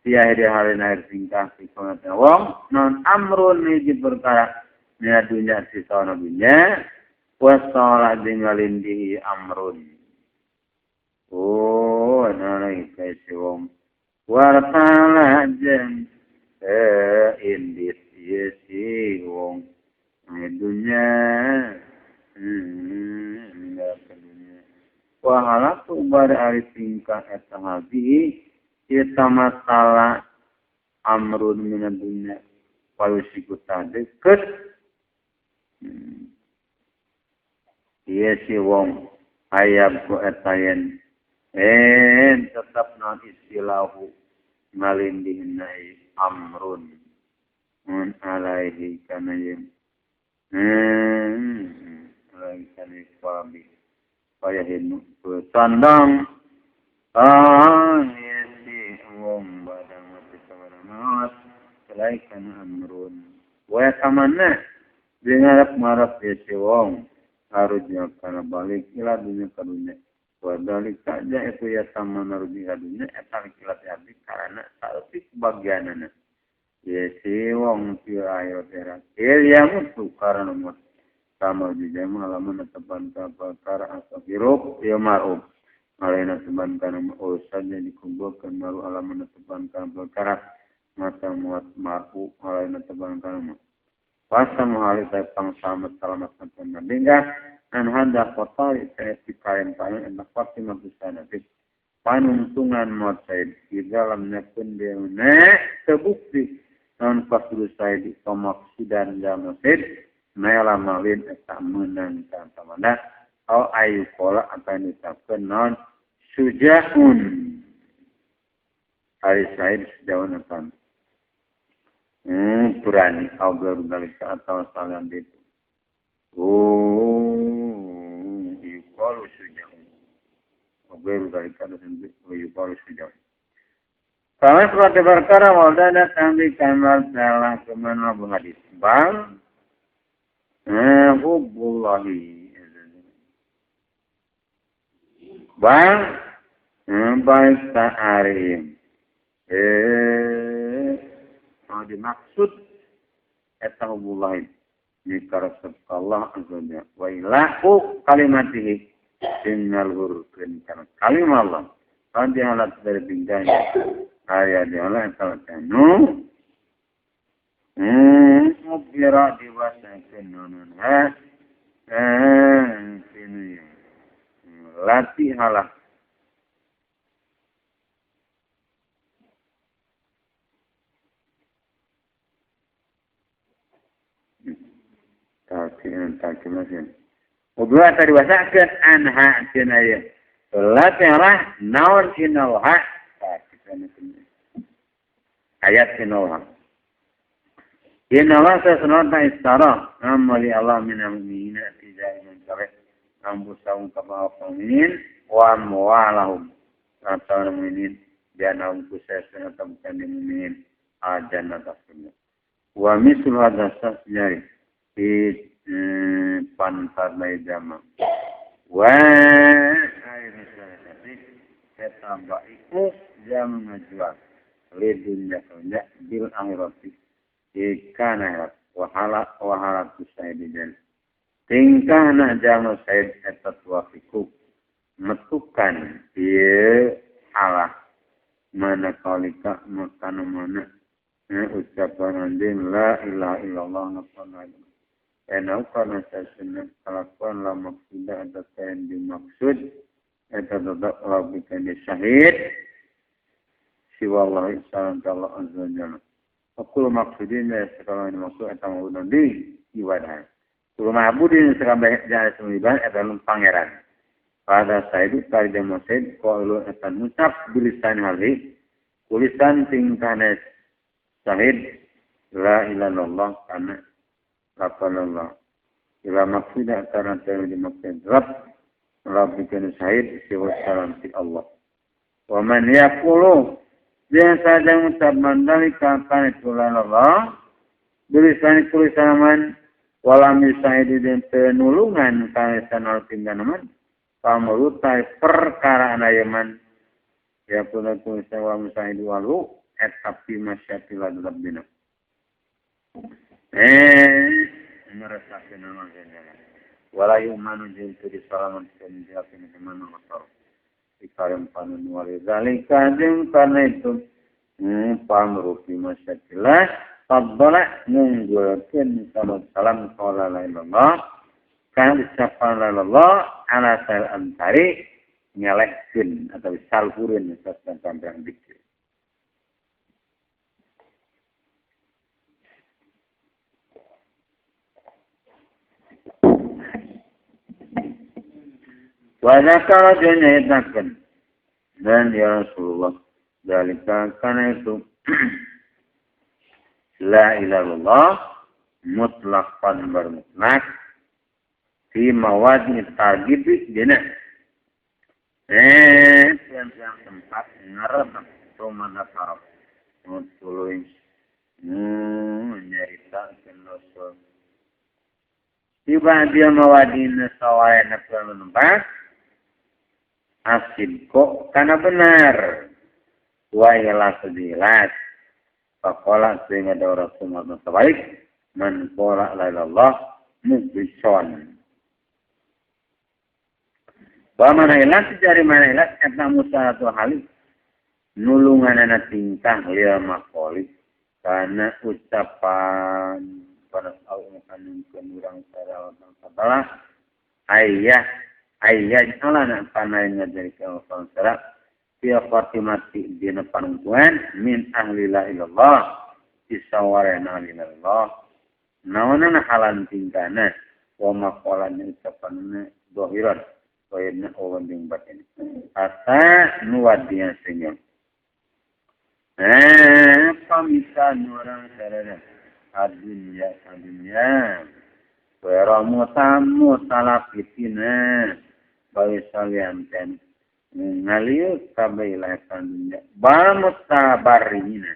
tiada hari air singkah si pengetahuan, non amrun ini perkara ni dunia si sana dunia, wassalah tinggalin di amrun. Oh, nana ikasi wong, wartala jen, indis si wong. Dunia meninggal ke dunia. Wahala tu pada hari tingkah eta habi kita masalah amrun mina dunia walau sikuta deket. Iya si wong ayab ku etayen tetap non istilahu ngalindihinai amrun mun alaihi kana yen lagi kali suami payah hinu tandang yesi wong badang mati samanat selaikan amrun wa kamana dengar marap yesi wong harusnya kana balik ila dunia kadunya wa dalik saja itu ya sama narubi kadunya eta kilat habis karena tapi bagianana yesi wong tira ayo tera ya mutu karena mut sama juga malaman tepan perkara asal hirup ya maruf Alaina teban kana urusannya dikumpulkan maru alaman teban kana perkara masa muat marfu alaina teban kana Wasa muhalif pang selamat selamat sampai nabingga an handa kota itu kain panen enak pasti mabisa nabi panuntungan mosaid di dalamnya pun dia terbukti non pasru saya di pemaksidan jamosaid mela malin eta menang tamana au ayu kola apa yang disebut non sujaun hari said sejauh apa berani kau berbalik atau salam itu. Yukalu sejauh. Kau berbalik atau yukalu sejauh. Kalau seperti perkara waldana kami kamar salah kemana menghadis bang. Hubbullahi. Bang. Baik ta'arim. Dimaksud eta hubullah jika resep Allah azza wa ilahu kalimatihi innal hurufin kana kalimat Allah kan dihalat dari pinggangnya ayat dihalat kanu mubira diwasa kenunun sini lati halah Takimasin. Ubah tadi wasakan anha cinaya. Latihlah naon inalha. Ayat inalha. Inalha sesenota istara. Amali Allah minamina tidak mencari. Ambusahum kabawakmin. Wa amwalahum. Atau naminin. Janahum kusesnya atau bukan diminin. Ajan atas dunia. Wa misul hadasah jari. Di pantar jama. Wah, air misalnya kita baikku jam menjual ledunya kerja bil akhirati ikan akhirat wahala tusai dijan. Tingkah nak jama said etat wafiku metukan dia halah mana kalika makan mana ucapan andin la ilaha illallah nafsu Enau karena saya senang kelakuan lah maksudnya ada yang dimaksud itu tetap lakukan di syahid siwallahi salam Allah azza jalla. Aku maksudnya sekarang ini maksud itu mau di ibadah. Kalau mabudin sekarang jangan sembilan adalah pangeran. Pada saya itu kali dia maksud kalau akan mengucap tulisan hari tulisan tingkahnya syahid la ilaha illallah karena Allah. Ila maksudnya karena terlalu dimaksud Rabb bikin syahid siwa salam si Allah. Wa man yaqulu dia saja mengucap mandalika karena tulan Allah tulisan man walam syahid dan penulungan karena sanal pingganaman pamurutai perkara anayaman ya pula tulisan wa syahid walu tapi masyatilah dalam bina. Merasakan nama jenama. Walau manu jentu di salaman senjata ini mana masal. Ikarim panun wali zalika jeng karena itu pamrufi masyatilah fadala menggulkan salam qala la ilallah kan ucapan la ilallah ala sal antari nyalehkeun atau salhureun sampai dikir. Wajah nyatakan dan ya Rasulullah dalika karena itu la ilaha illallah mutlaqan bermutlak fi mawadhi targhib dina yang tempat ngarep mana saraf tuluy nyarita kenoso tiba dia mawadhi sawaya nakal tempat asid kok karena benar wa ila sedilat faqala sehingga ada Rasulullah sebaik man qala la ilallah mubison Wa manailat jari manailat eta musahatu halik nulunganana tingkah liya makoli kana ucapan pada Allah kanun urang sareng katalah ayah alana kana ngajari ka sangsara dia fatimati dina panungkuan min ahli la ilallah isawarena lilallah nawana halan tingkana wa maqalan ucapanna dohiran wayna owanding batin asa nuwadian senyum pamisan orang sarana adunya waramu tamu talapitina bae salian ten ngaliu kabailah dunya bamutabarina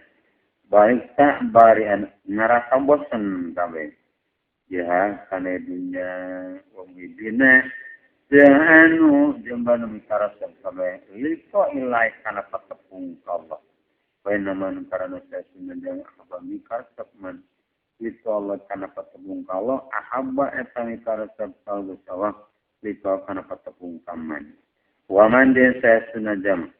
baik tak barian ngarasa bosen kabeh ya kana dunya wong widina janu jembana mikarasa kabeh liko ilai kana patepung Allah bae naman karana sesuna jangan apa mikarasa man liko Allah kana patepung Allah ahabba eta mikarasa Allah sawah liko kana patepung kaman waman den sesuna jam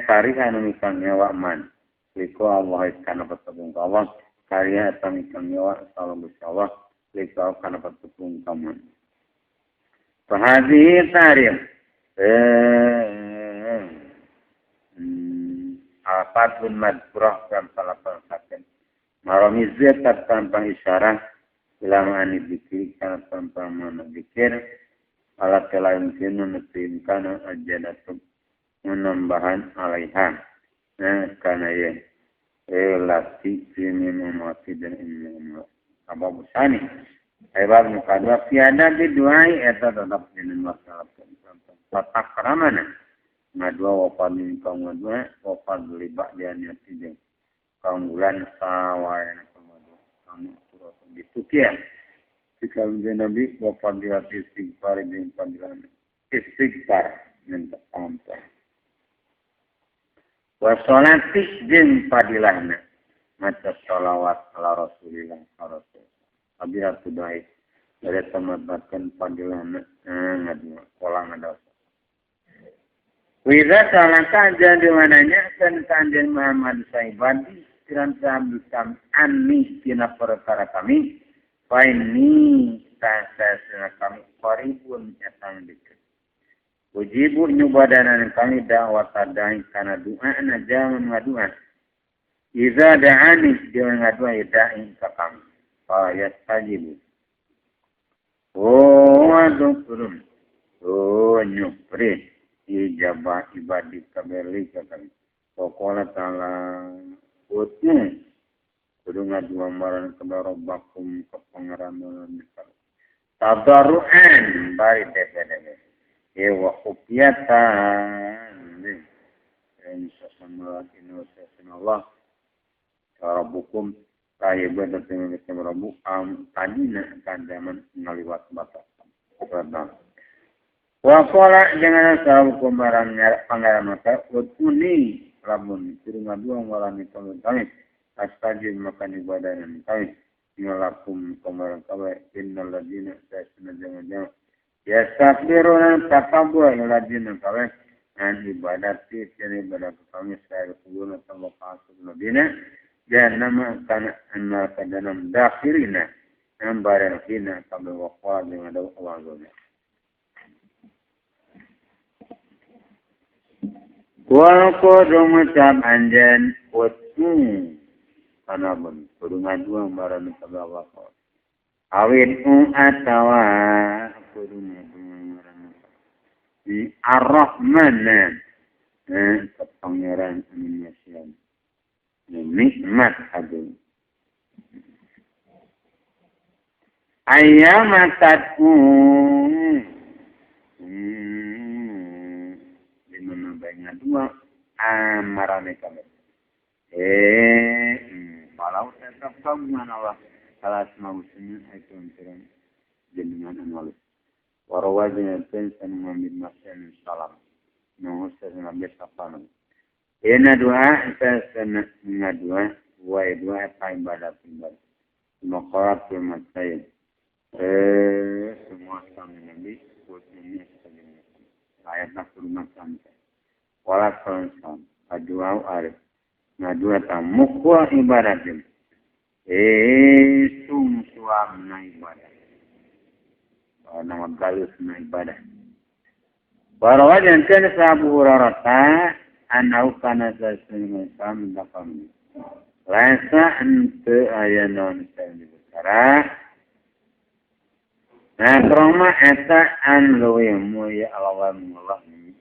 kariha mikang nyawa man liko Allah kana patepung Allah karya eta mikang nyawa salam Allah liko kana patepung kaman fahadi tarikh afatun madkurah dan salah perhatian maromizat tanpa isyarah ilama anidikir karena tanpa mana dikir alat lain kena netim kana ajanatu menambahan alaiha karena ya lati sini memati dan ini apa busani hebat mukadwa tiada diduai eta tetap dengan masalah patah keramana ngadua wafat min kaum ngadua wafat libak dia niati jeung kaum bulan sawaena kamu surat gitu kia jika Nabi wafat di hati istighfar dengan panggilan istighfar minta ampun wa sholati jeung padilahna maca sholawat ala Rasulillah rasul abiyatu baik dari tematkan padilahna ngadua kolang ada Wira salaka jadi mananya kan kanjeng Muhammad Saibadi kiran sabikam anni tina perkara kami paini tasasna kami qaribun etang dikit ujibu nyubadanan kami dakwah tadai kana doa na jaman ngadua iza da'ani dia ngadua da'i ka kami fa yastajibu aduh turun nyupri ijabah ibadah kabeli kami. Pokola ta'ala utmu kudu ngadua maran kepada Rabbakum ke pengaraman tadarru'an bari dede wa khufiyatan insya Allah Rabbukum kaya ibadah dengan Rabbu tadina kandaman ngaliwat batas Rabbah Wakola jangan sahabu kumbarang pangaran mata utuni lamun kurunga dua walani kami astajib makan ibadah yang kami ngalakum kumbarang kami innal ladina sesuna jangan ya sakbiruna takabwa ladina kami an ibadati tiada ibadah kami saya kubuna tambah kasut ladina dan nama kana anna kadanam dakhirina nambaran hina kami wakwa dengan ada awalnya Wal kodong macam anjen kutu karena pun kudu ngadu barang kabawak awin atawa kudu ngadu barang di Ar-Rahman pangeran Indonesia nikmat agung ayamatatku dua amarane kami kalau tetap kamu Allah salah semaunya itu untuk jenengan analis warawajnya pensen mengambil masyarakat salam nunggu ngambil salam ena dua pensen ngadua dua time ibadat maqarat firman saya semua kami nabi buat ini ayat nak rumah sampai. Wala konsom. Aduau arif. Ngadua tamukwa ibadatin. Sumsuam na ibadah. Nama galus na ibadah. Warawajan kan sabu hurarata. Anau kana sasungin sam dakam. Lasa ente ayanon sani besara. Nah, kerana eta an luwimu ya Allah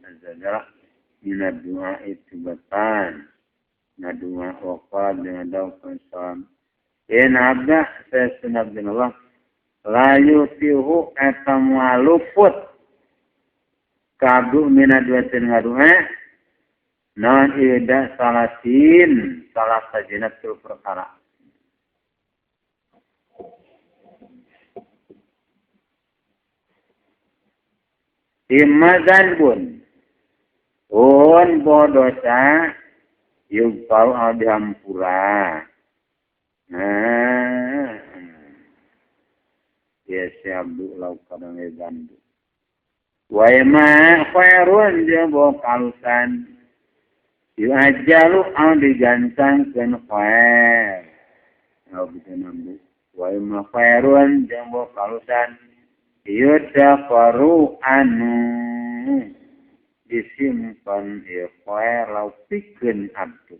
azza mina doa itu batan. Nah doa waqad dengan daun konsom. In abda sesunab bin Allah layu tihu eta mualuput kabdu mina duatin ngadu'a non ida salasin salah sajinat tu perkara. Imazan pun bodosa yung pau dihampura. Ya si Abdul Laukadang Ebandu. Waima khairun dia bokalusan. Yung ajalu ang digantang ken khair. Bisa nambu. Waima khairun dia bokalusan. Yuda paru anu disimpan khair lau pikeun abdu.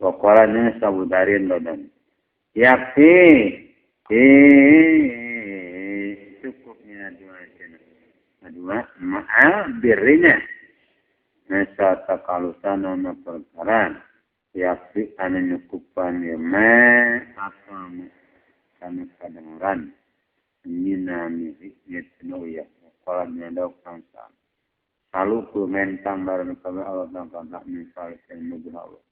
Wakalanya sabudarin badan. Yakfi. Cukupnya dua ma'abirinya. Nasa takalusan na perkara. Yakfi anu nyukupan ya apa kana kadengaran. Mina miri yetno ya. Wakalanya dauk kansam. Lalu ku mentang barang kami Allah dan kantak misalnya semudah Allah.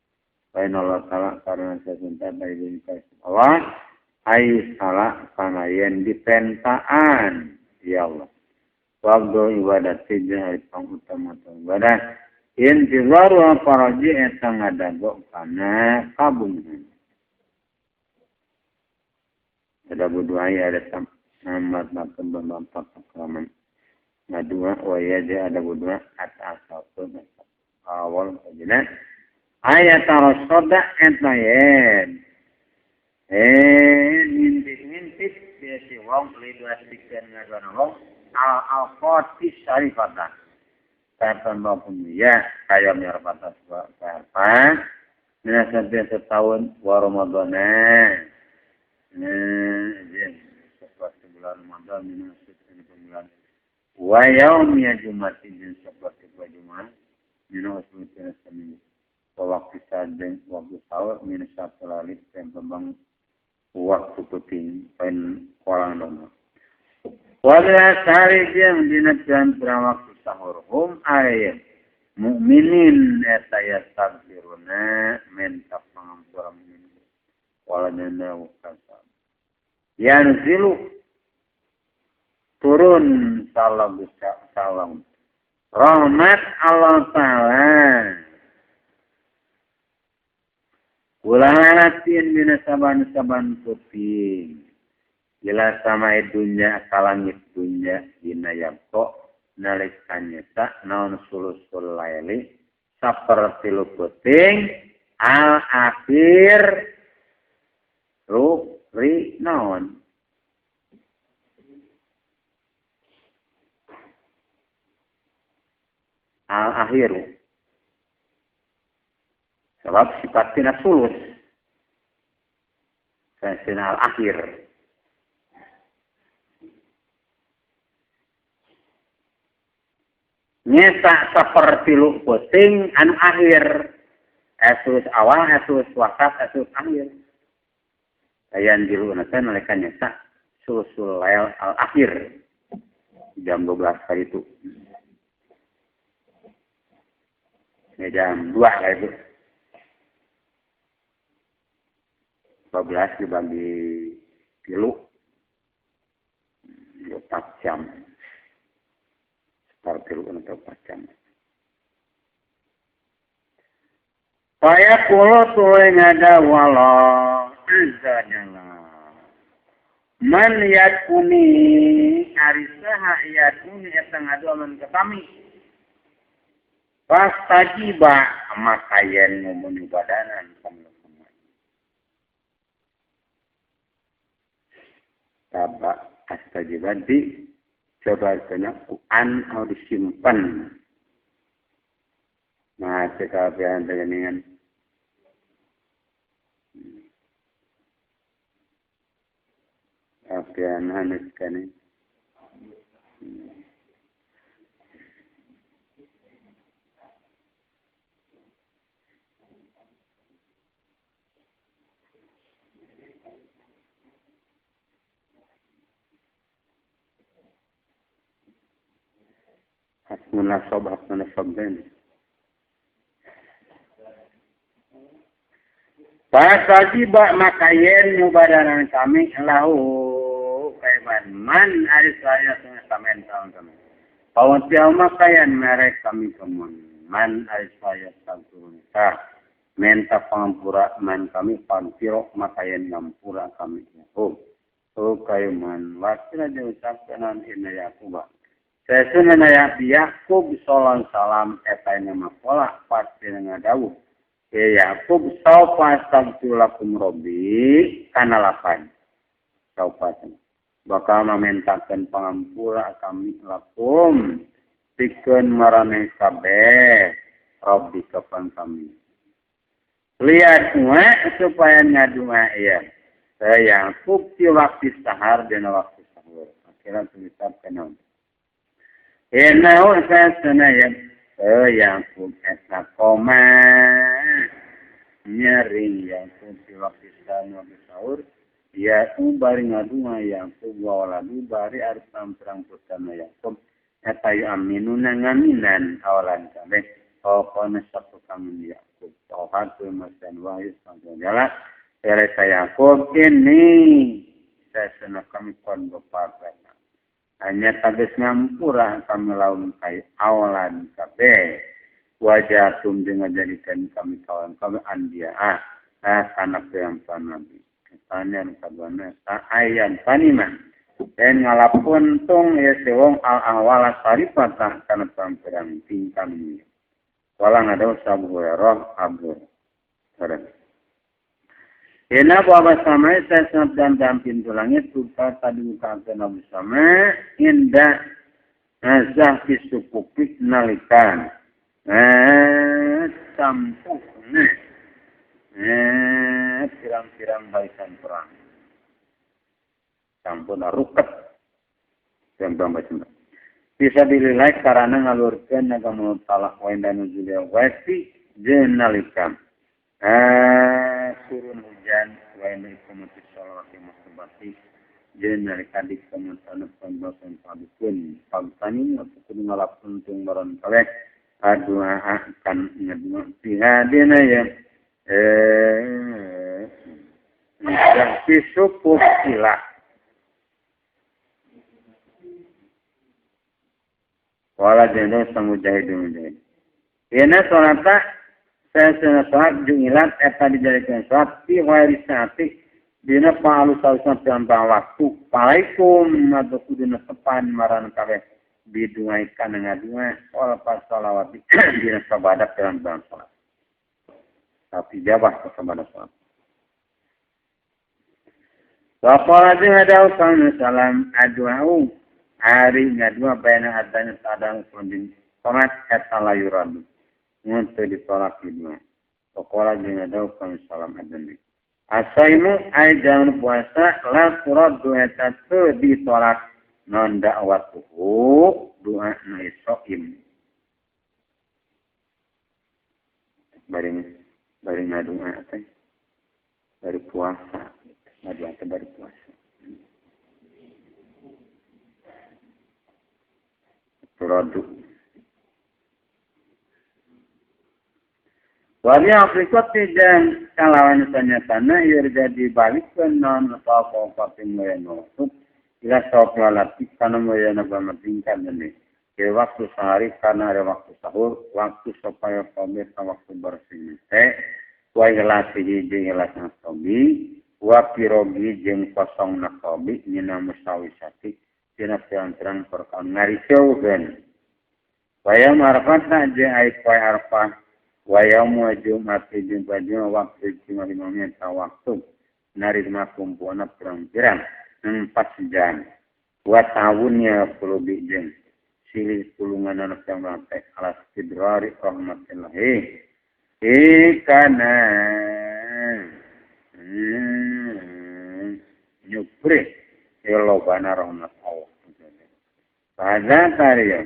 Lain Allah salah karena saya cinta dari diri Allah. Ayu salah karena yang dipentaan. Ya Allah. Waktu ibadat tidak hari pangutama ibadat. Intiwaru aparaji etang adagok karena kabungan. Ada buduai ada tamat makan bambang kelaman. Nadua wajah ada budua atas satu awal kajian ayat tarosoda entayen ngintip biasa wong liduasikan ngaduan wong al-qatis syarifatan tanpa maupun ya kayak nyarapatan apa minasabia setahun wa Ramadana sesuatu bulan Ramadan minasabia bulan wa yaumnya Jumatin dan seperti Jumat minus rutin seminggu waktu sadeng waktu sahur minus satu lalik dan kembang waktu penting pen orang nomor wala sari yang dinatkan waktu sahur hum ayat mukminin etaya sabiruna mentak pengampura min wala nana wakasab yang zilu turun salam rahmat Allah Ta'ala ulalatin mina saban kuping ila sama dunya kalangit dunya dina yakko nalikannya tak naon sulusul laili saperti luputing al akhir ri naon al-akhir. Sebab sifatnya sulus. Sifatnya al-akhir. Nyata seperti lu puting anu akhir. Esus awal, esus wasat, esus akhir. Yang dilunakan oleh nyata sulusul lail al-akhir. Jam 12 kali itu. Ini jam 2 lah itu. 12 dibagi kilo. 4 jam. Sekitar kilo untuk 4 jam. Saya pulau tuh ngada walau azza jalla. Man yadkuni arisaha yadkuni eta ngaduaman ke kami. Pas tajiba maka yen ngomong ibadanan kami. Tabak astajiban di coba kena an atau disimpan. Nah, cekapian dengan apian hanes kani. Munasab dan Pasajiba makayen mubadanan kami lahu kaiban man ari saya samen tahun kami. Pawan tiaw makayan merek kami kemun man ari saya sangturun sa menta pangampura man kami pampiro makayen ngampura kami. Oh kayu man wakila diucapkan ina Yakuba. Sesuna Yakub sallallahu salam etanya mapola pasti ngadawuh. Yakub saupa astagfirulakum Robbi kana lapan. Saupa. Bakal mementakan pangampura kami lakum. Pikeun marane kabeh Robbi kapan kami. Lihat supaya ngadua ya. Yakub di waktu sahar dan waktu sahur. Akhirnya tuliskan. Enau saya senaya. Yakub eta koma nyeri Yakub di waktu sahur ya bari ngadua Yakub waladu bari arep perang putana Yakub eta yu aminuna ngaminan awalan kabeh pokona satu kami Yakub tohat masan wahyu sanjala ere Yakub ini saya senang kami kon bepakat hanya tabes ngampura kami laun kai awalan kabeh wajah tum dengan jadikan kami kawan kami andia anak yang nabi tanya kadwana ayan panima dan ngalapun tung ya sewong al awala saripata kana perang tingkang ini walang ada sabuhurah abdur sareng. Ina bawa sama saya dan pintu langit tuka tadi muka Nabi sama indah nazah kisupukik nalikan campurnya pirang-pirang barisan perang campur ruket yang bambang bisa dililai karena ngalurkan naga menurut talak wain dan ujulia wasi jenalikan turun hujan wain ikumati salawati masubati jenalikan di kementerian pembahasan padukun pagtani atau kudu ngalapun tung baron kalek adua akan ngedua pihadina ya yang pisupuk silah wala jendol samujahid ini sonata saya sholat jungilat eta dijadikan sholat fi ghairi saati dina pa'alu sausan piambang waktu palaikum atau kuduna tepan maran kabeh biduaikan ngadua wala pas salawat dina sabadak dalam bang sholat tapi jabah ke sabadak sholat waqala jihadau salam adu'au hari ngadua bayana adanya sadang pundin sholat eta layuradu untuk ditolak hidupnya. Pokoknya jangan tahu kami salam adanya. Asaimu ay jangan puasa la surat doa itu ditolak non dakwatuhu doa naisoim. Bari ngadoa teh dari puasa. Ngadoa teh dari puasa. Surat Wali Afrika tidak kalawan tanya-tanya ia jadi balik ke non apa-apa pemulaian waktu ila sok lalati karena mulaian bermatingkan ini ke waktu sehari karena ada waktu sahur waktu supaya pemirsa waktu bersih wa ilasi hiji ilas nasobi wa pirogi jeung kosong nakobi mina musawisati tina pirang-pirang perkara ngariseukeun wayam arafat jeung ai poe arafah wayam jumat jeung pajuma waktu 5 menit waktu narima kumpulna pirang-pirang 4 jam wa tahunnya perlu bijeng silih tulungan anak yang rantai alas fidrari rahmatillahi ikana nyupri ilobana rahmat Allah pada tariya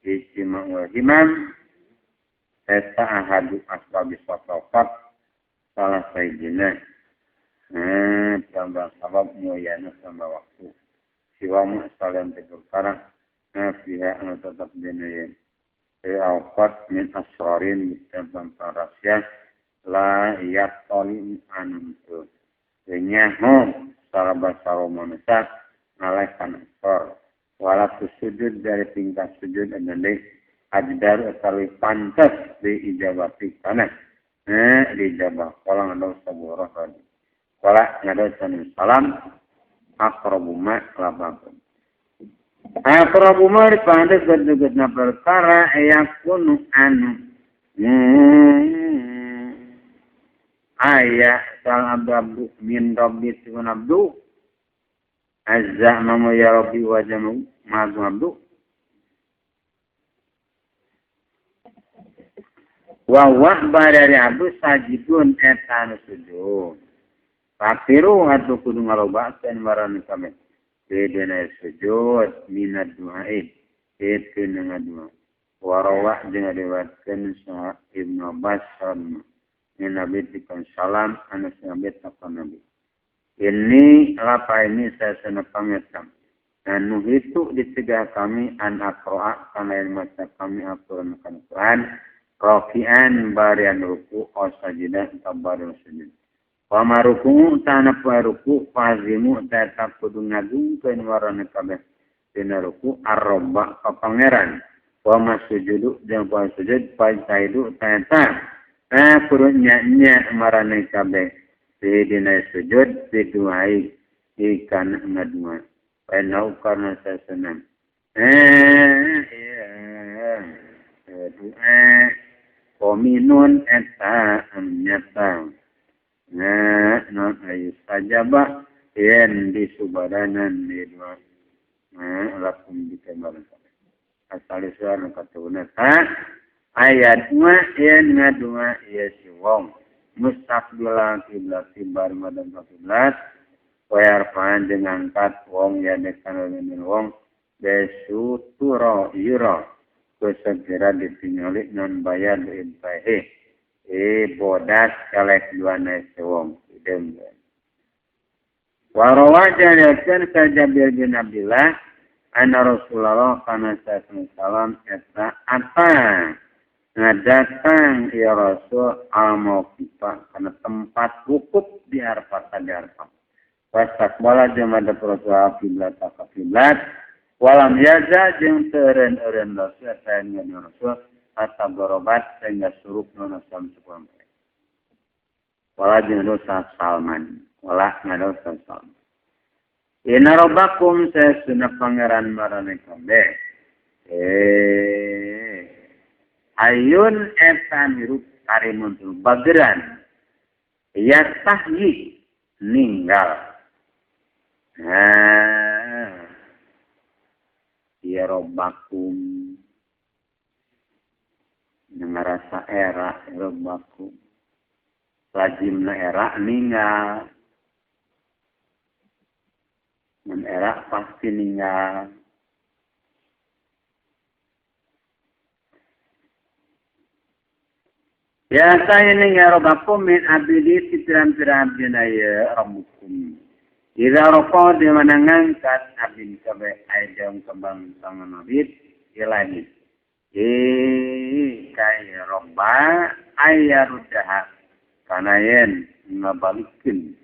ijtima' wal himam eta ahadu asbabis wasafat salah sayyidina tambah sabab muayana tambah waktu siwamu salam terperkara fiha anu tetap dina awqat min asrarin tentang rahasia la yaqtali antu nyaho saraba manusia alai kana asrar wala sujud dari tingkat sujud adalah ajdar utawi pantas di ijabati kana di jabah kala ngadaw saburah tadi kala ngadaw salam akrabu ma labakun akrabu ma dipandas berdegetna perkara yakunu anu ayah sal abdu min rabbi tukun abdu azza mamu ya rabbi wa jamu mazu abdu wa dari abdu sajidun etan sujud fakiru hatu kudu ngarobakan marani kami bedena sujud minad du'a'i itu dengan doa warawah dengan riwayatkan sahih Ibnu Abbas sallallahu Nabi dikon salam anas Nabi takon Nabi ini apa ini saya senapangkan dan nuhitu dicegah kami an akroa karena yang masa kami aturkan Quran rokian barian ruku o sajidah tabarul sujud wa maruku tanah ruku fazimu tetap kudu ngagungkeun warana kabeh dina ruku arroba ka pangeran wa masujudu jeung poe sujud paidu tata kudu nya marane kabeh dina sujud diduai ikan ngadua penau karena sasenam kominun eta nyata non ayu sajaba yen di subadanan di dua lakum dikembaran asal suara katuna ayat ma yen ngadua ya si wong mustaqbilan kiblat tibar madan kiblat wayarfan dengan kat wong ya dekan min wong besu turo yuro kesegera ditingali non bayar intahe bodas kalek duana sewong idem warawaja yakan sajabir bin Abdillah anna Rasulullah kana sallam eta apa ngadatang ya Rasul al-mauqifah kana tempat wukuf di Arafah di Arafah wastakbala jamada Rasulullah kiblat walam yaza jeung teureun-eureun Rasul saen Rasul atau berobat sehingga suruh nona samsukuan. Wala jeung dosa Salman, wala ngadosa Salman. Inna rabbakum sesuna pangeran marane kabeh. Ayun etan hirup karimun bageran. Ya tahyi ninggal. Ya rabbakum ngerasa era baku lazimna era ninggal dan era pasti ninggal ya saya ninggal baku min abidi sitiran-tiran abdina ya rambukum ira roko di mana ngangkat abin kabe aidam kembang tangan abid ilahi kaya robba ayarudah kana yen ngabalikin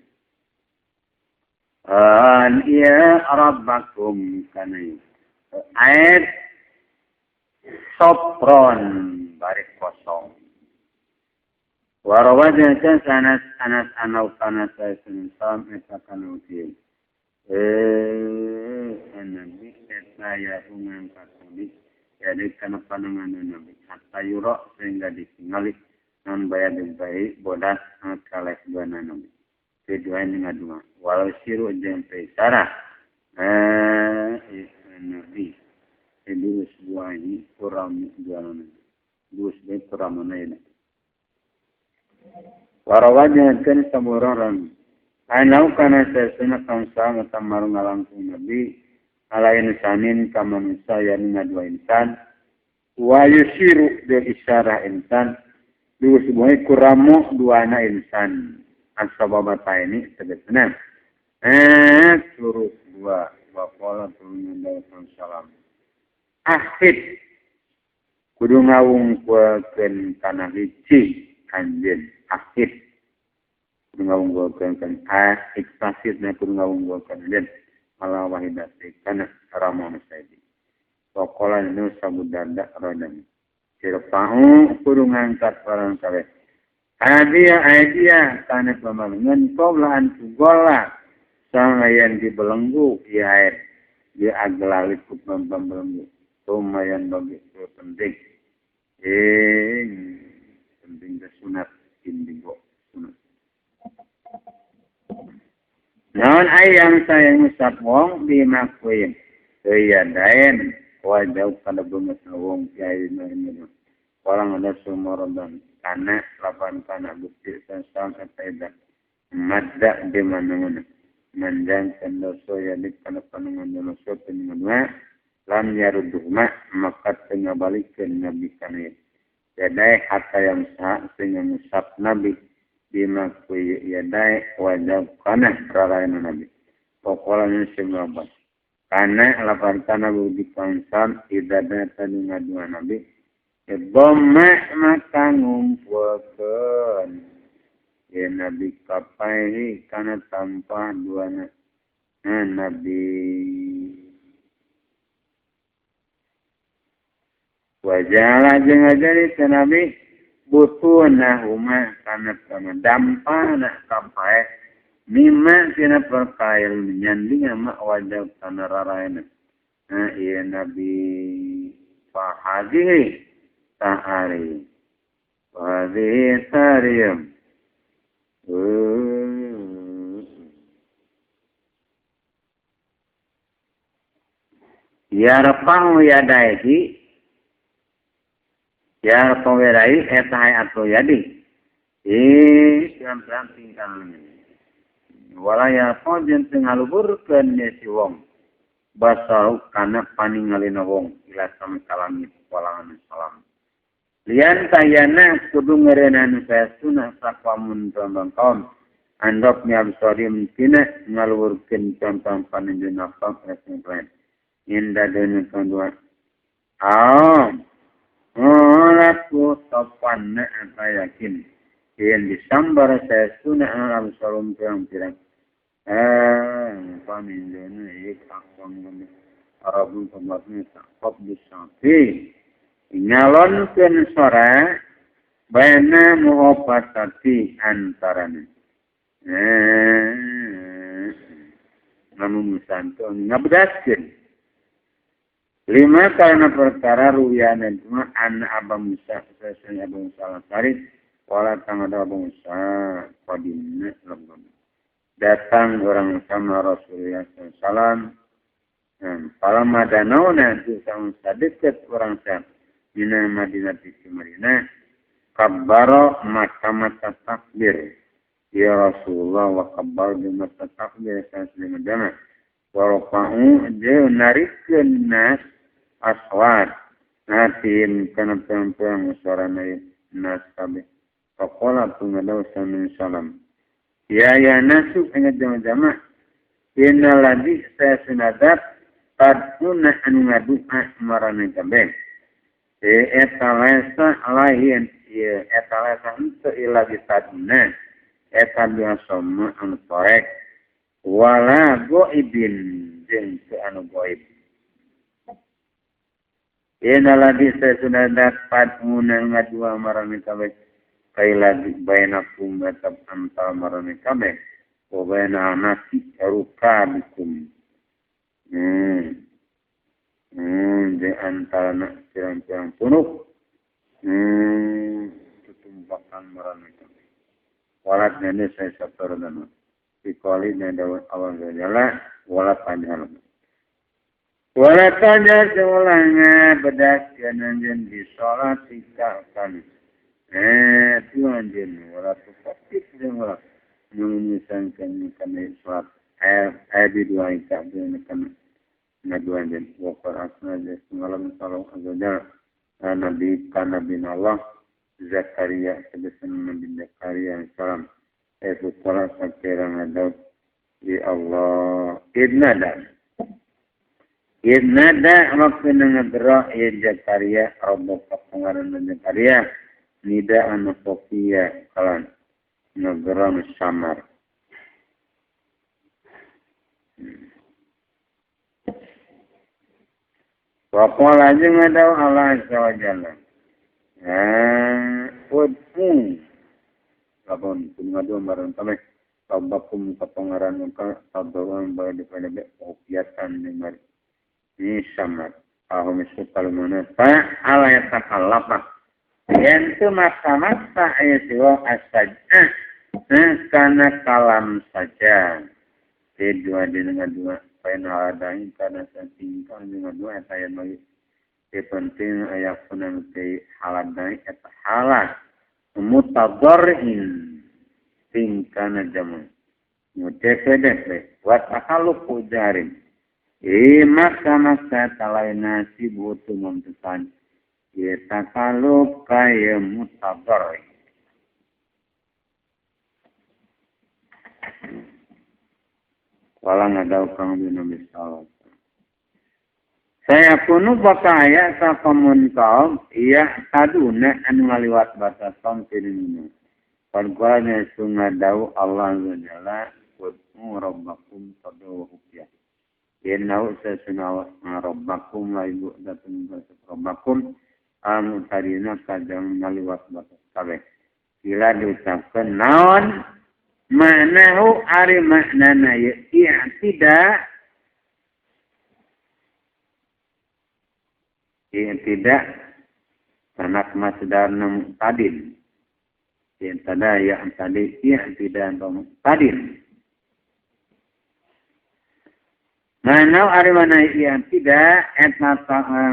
an ya rabbakum kana ayat sopron baris kosong. Warawajan sanas anau kana saya senisam etakan utin. Nabi saya ungan katolik. Jadi kana panangan nabi. Hatta yurok sehingga ditinggali. Non bayar baik bodas kalah dua nabi. Kedua ini ngadua. Walau siru jempe sarah. Nabi. Jadi sebuah ini kurang jualan. Dua sebuah kurang mana ini. Warawajah kan samuran. Anau kana sesuna kamsa ngatamar ngalangkung nabi ala insanin kama manusia yang dua insan wa yusiru de isyarah insan dua semuanya kuramu dua anak insan asbabata ini sebetulnya suruh dua pola turun dari salam akhid kudu ngawung kuekeun kana hiji anjeun akhid kudu ngawunggukeun kan iktasidna kudu ngawunggukeun dan ala wahidati kana rama masaidi pokola nu sabudanda rodan sirpau kudu ngangkat barang kabeh Adia kana pamalungan qoblaan tugola sangayan dibelenggu ya air dia aglalit ku pembelenggu lumayan bagi penting penting kesunat indigo sunat naon ayam saya ngusap wong di makuin kaya daen wajau kada bungas wong kiai ini orang ada sumorodan kana lapan kana bukti sesam sepeda madda di mana-mana mandang kendoso ya di kana panangan doso peninggalnya lam yaruduhma maka tengah balikin nabi kana yadai hatta yang sah sehingga musab nabi bima kuy yadai wajab kana rarayan nabi pokoknya semua bas kana lapar kana budi kansam idada tadi ngadu nabi Ibomma maka ngumpulkan ya nabi kapai kana tanpa dua nabi wajah jeung ajari nabi butuh nahuma kana sama dampa nak kapai mimma tina perkaya nyanding ama wajah kana raraena iya nabi fahadihi ta'ari fahadihi tariyam yarfahu yadaihi ya pengerai etahai atau yadi siam-siam tingkang walaya pojen tengaluburkeun si wong basau kana paningalina wong ila sam kalami walangan salam lian tayana kudu ngerenanu sayasuna sakwamun tombang kaum andok nyabsorim tina ngaluburkeun contoh panenjeun nafam esemplen inda dene kandua laku sopan apa yakin yang disambar saya sunnah alam salam pirang-pirang paminjana kakong ngomong Arabun pembuatnya takut disapi nyalonkan sore bayana muhopatati antaranya namun musanto ngabdaskin 5 karena perkara ruwiana cuma anak Abang Musa sesanya Abang Musa al-Farid wala tangada Abang Musa qadimna lembam datang orang sama Rasulullah SAW pada Madanau nanti sama dekat orang sama Mina Madinah di Madinah kabbaro mata-mata takbir ya Rasulullah wa kabbar di mata takbir saya sedang mendengar warofa'u dia narikkan nas aswad natin kana perempuan suara nas kabeh faqala tungadaw salam ya nasu ingat jama-jama inna ladhi saya sunadat taduna anu ngadu'a marana kabeh etalesa lain etalesa itu ilagi taduna etal sama anu torek wala goibin jeung anu goib Lagi saya sudah dapat mengenal dua marane kabeh. Lagi bainakum batab antal marane kabeh. Wa baina nasi rukabikum. Di antara nak pirang-pirang punuk. Tutumpakan marane kabeh. Walat nene saya sabar dana. Dikali nene awal jala walat panjang. Walat panjang seulangnya bedas kananjen di sholat tinggalkan. Tuhan jen walat tetap jen walat. Menyisankan kena sholat. Di dua ikak jen kena. Naduan jen. Wakar asna jen. Semalam salam azadar. Nabi Allah. Zakaria. Sebesan Nabi Zakaria. Salam. Sekolah sakirang adab. Di Allah. Idnada waktu ngegerak ya Zakaria. Rabbu pengaran Zakaria. Nida anu Sofia. Kalan. Ngegerak samar. Wakola aja ngadaw Allah Azza wa Jalla. Ud'u. Kapon, ngadaw marang kami. Tabakum kepengaran muka. Tabawan bayi dipelebek. Opiatan dengar. Ini sama. Ahum isu kalumana. Alayat takalapa. Yantu masa-masa ayatiwa asajah. Karena kalam saja. Dua dengan dua. Pain haladang karena sentingkan dengan dua. Saya bagi. Penting ayat punang ke haladang. Eta halad. Mutador'in. Tingkana jaman. Mudefe-defe. Watakaluk ujarin. Maka talaina si butuh mempesan. Takaluk kaya mutador'in. Walang ada ukang binabi salat. Saya kuno bakaya sa kamun kaum. Iya kaduna anu ngaliwat batas kaum sirinu. Pagwanya sungadau Allah Jalla. Wad'u rabbakum tadau hukya. Yenau sesunawa rabbakum la ibu datang batas rabbakum. Anu tarina kadang ngaliwat batas kabeh. Bila diucapkan naon. Ma'nahu ari maknana i'tidak sanak masdarna tadin yang tada yang tadi i'tidak tadin ma'nahu ari makna i'tidak etna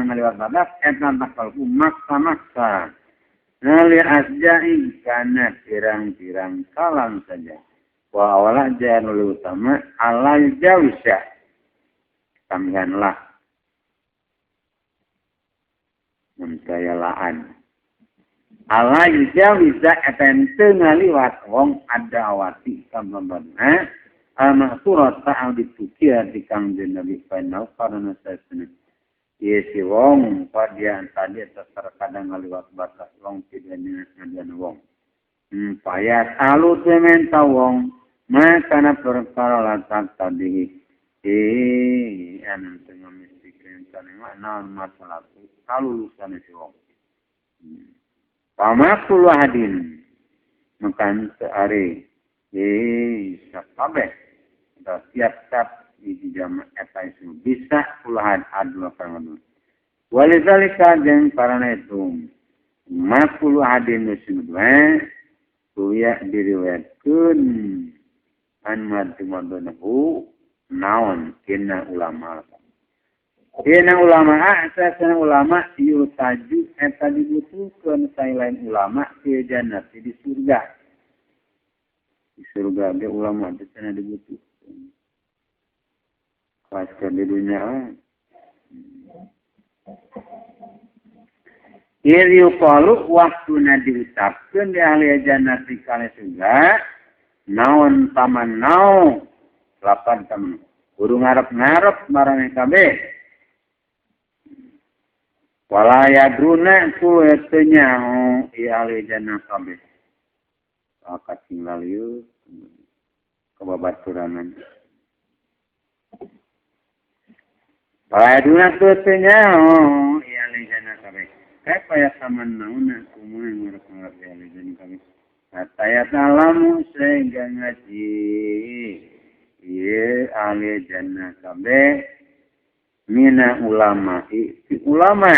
ngaliwat batas etna takalku maksa ngalir asja'i kana pirang-pirang kalam saja. Wa awala janul utama alal jawsya. Tambahanlah. Mencayalaan. Alal jawsya etente ngaliwat wong adawati kambabana. Al-maksurat ta'al ditukia di kang Nabi Fainal karena saya senang. Yesi wong padian tadi terkadang ngaliwat batas wong tidaknya ngadian wong. Payat alu tementa wong. Makana perkara latak tadi. Anan tengah mistikin tanengah naon masalah itu. Kalau lusan si wong. Pamakul wahadin. Makan sehari. Sakabeh. Siap-siap di jam eta isu. Bisa puluhan adu akan. Walizalika jeng karena itu. Makul wahadin nusimudwa. Kuya diriwayatkan. An madu naon kena ulama. Kena ulama asasana ulama yutaju eta dibutuhkeun selain ulama ke jannah di surga. Di surga ge ulama teh cenah dibutuhkeun. Pas ke di dunia. Iriu qalu waktuna diucapkeun di ahli jannah di kana surga. Naon taman nau lapan taman kudu ngarep-ngarep marane kabeh wala yadruna ku etenya ahli jannah kabeh akat tinggal ieu kebabaturan wala yadruna ku etenya ahli jannah Kaya saman nauna kumuna ngurus-ngurus religion kami. Ataya talamu sehingga ngaji. Iya ahli jannah kabe. Mina ulama. Ulama.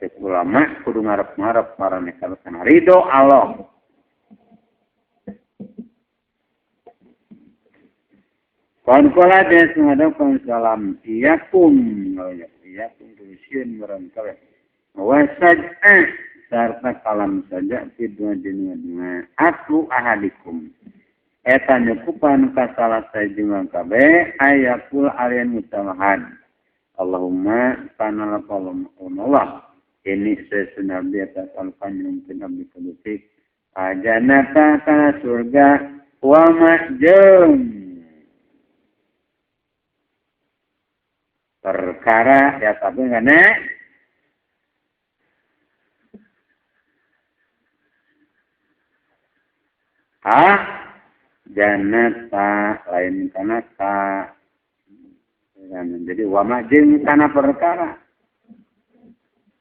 Cek ulama kudu ngarep-ngarep para nekalakan. Ridho Allah. Konkola des menghadapkan salam. Iyakum. Iyakum tulisin merangkal. Wasaj'ah. Serta kalam saja. Fidwa dunia. Aku ahadikum. Eta nyukupan kasalah saya jumlah kabe. Ayakul alian mutamahan. Allahumma kanala Allah. Ini sesudah atas alfan mungkin abdi kebutik. Ajanata kana surga. Wa ma'jum. Perkara ya tapi ngene janata lain kana ka jadi wama jeung kana perkara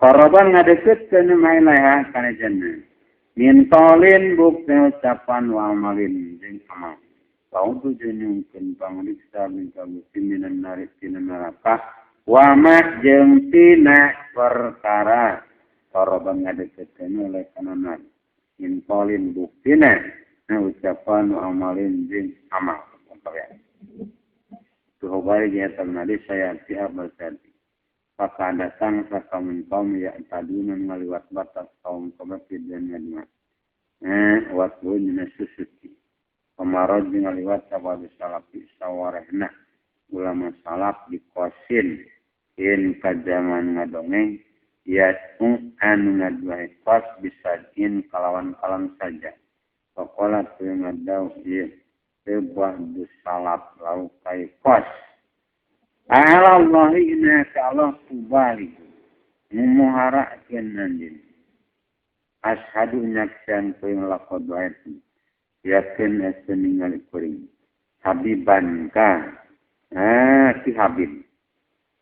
korban ngadeukeutkeun mailah kana jannah min tolin bukti ucapan wa amalin jeung amal kau tu jenyungkeun pangriksa minta muslimin narik tina neraka wa ma jeung tina perkara korban ngadeukeutkeun oleh kana infolin buktina ucapan amalin jeung amal ya tuh bari nya tadi saya siap berarti maka datang kaum ya taduna ngaliwat batas kaum kebati dan dunia waktu nya susuki Pemarod dengan liwat sahabat salafi sawarehna ulama salaf di kosin in kajangan ngadongeng yaitu anu ngaduai kos bisa in kalawan saja. Pokola tu ngadau iya sebuah salaf lau kai kos. Alallahi inna Allah kubalik memuhara kenandin. Ashadu nyaksan kuing lakod waitu. Yakin asa ningali kuring Habiban ka si Habib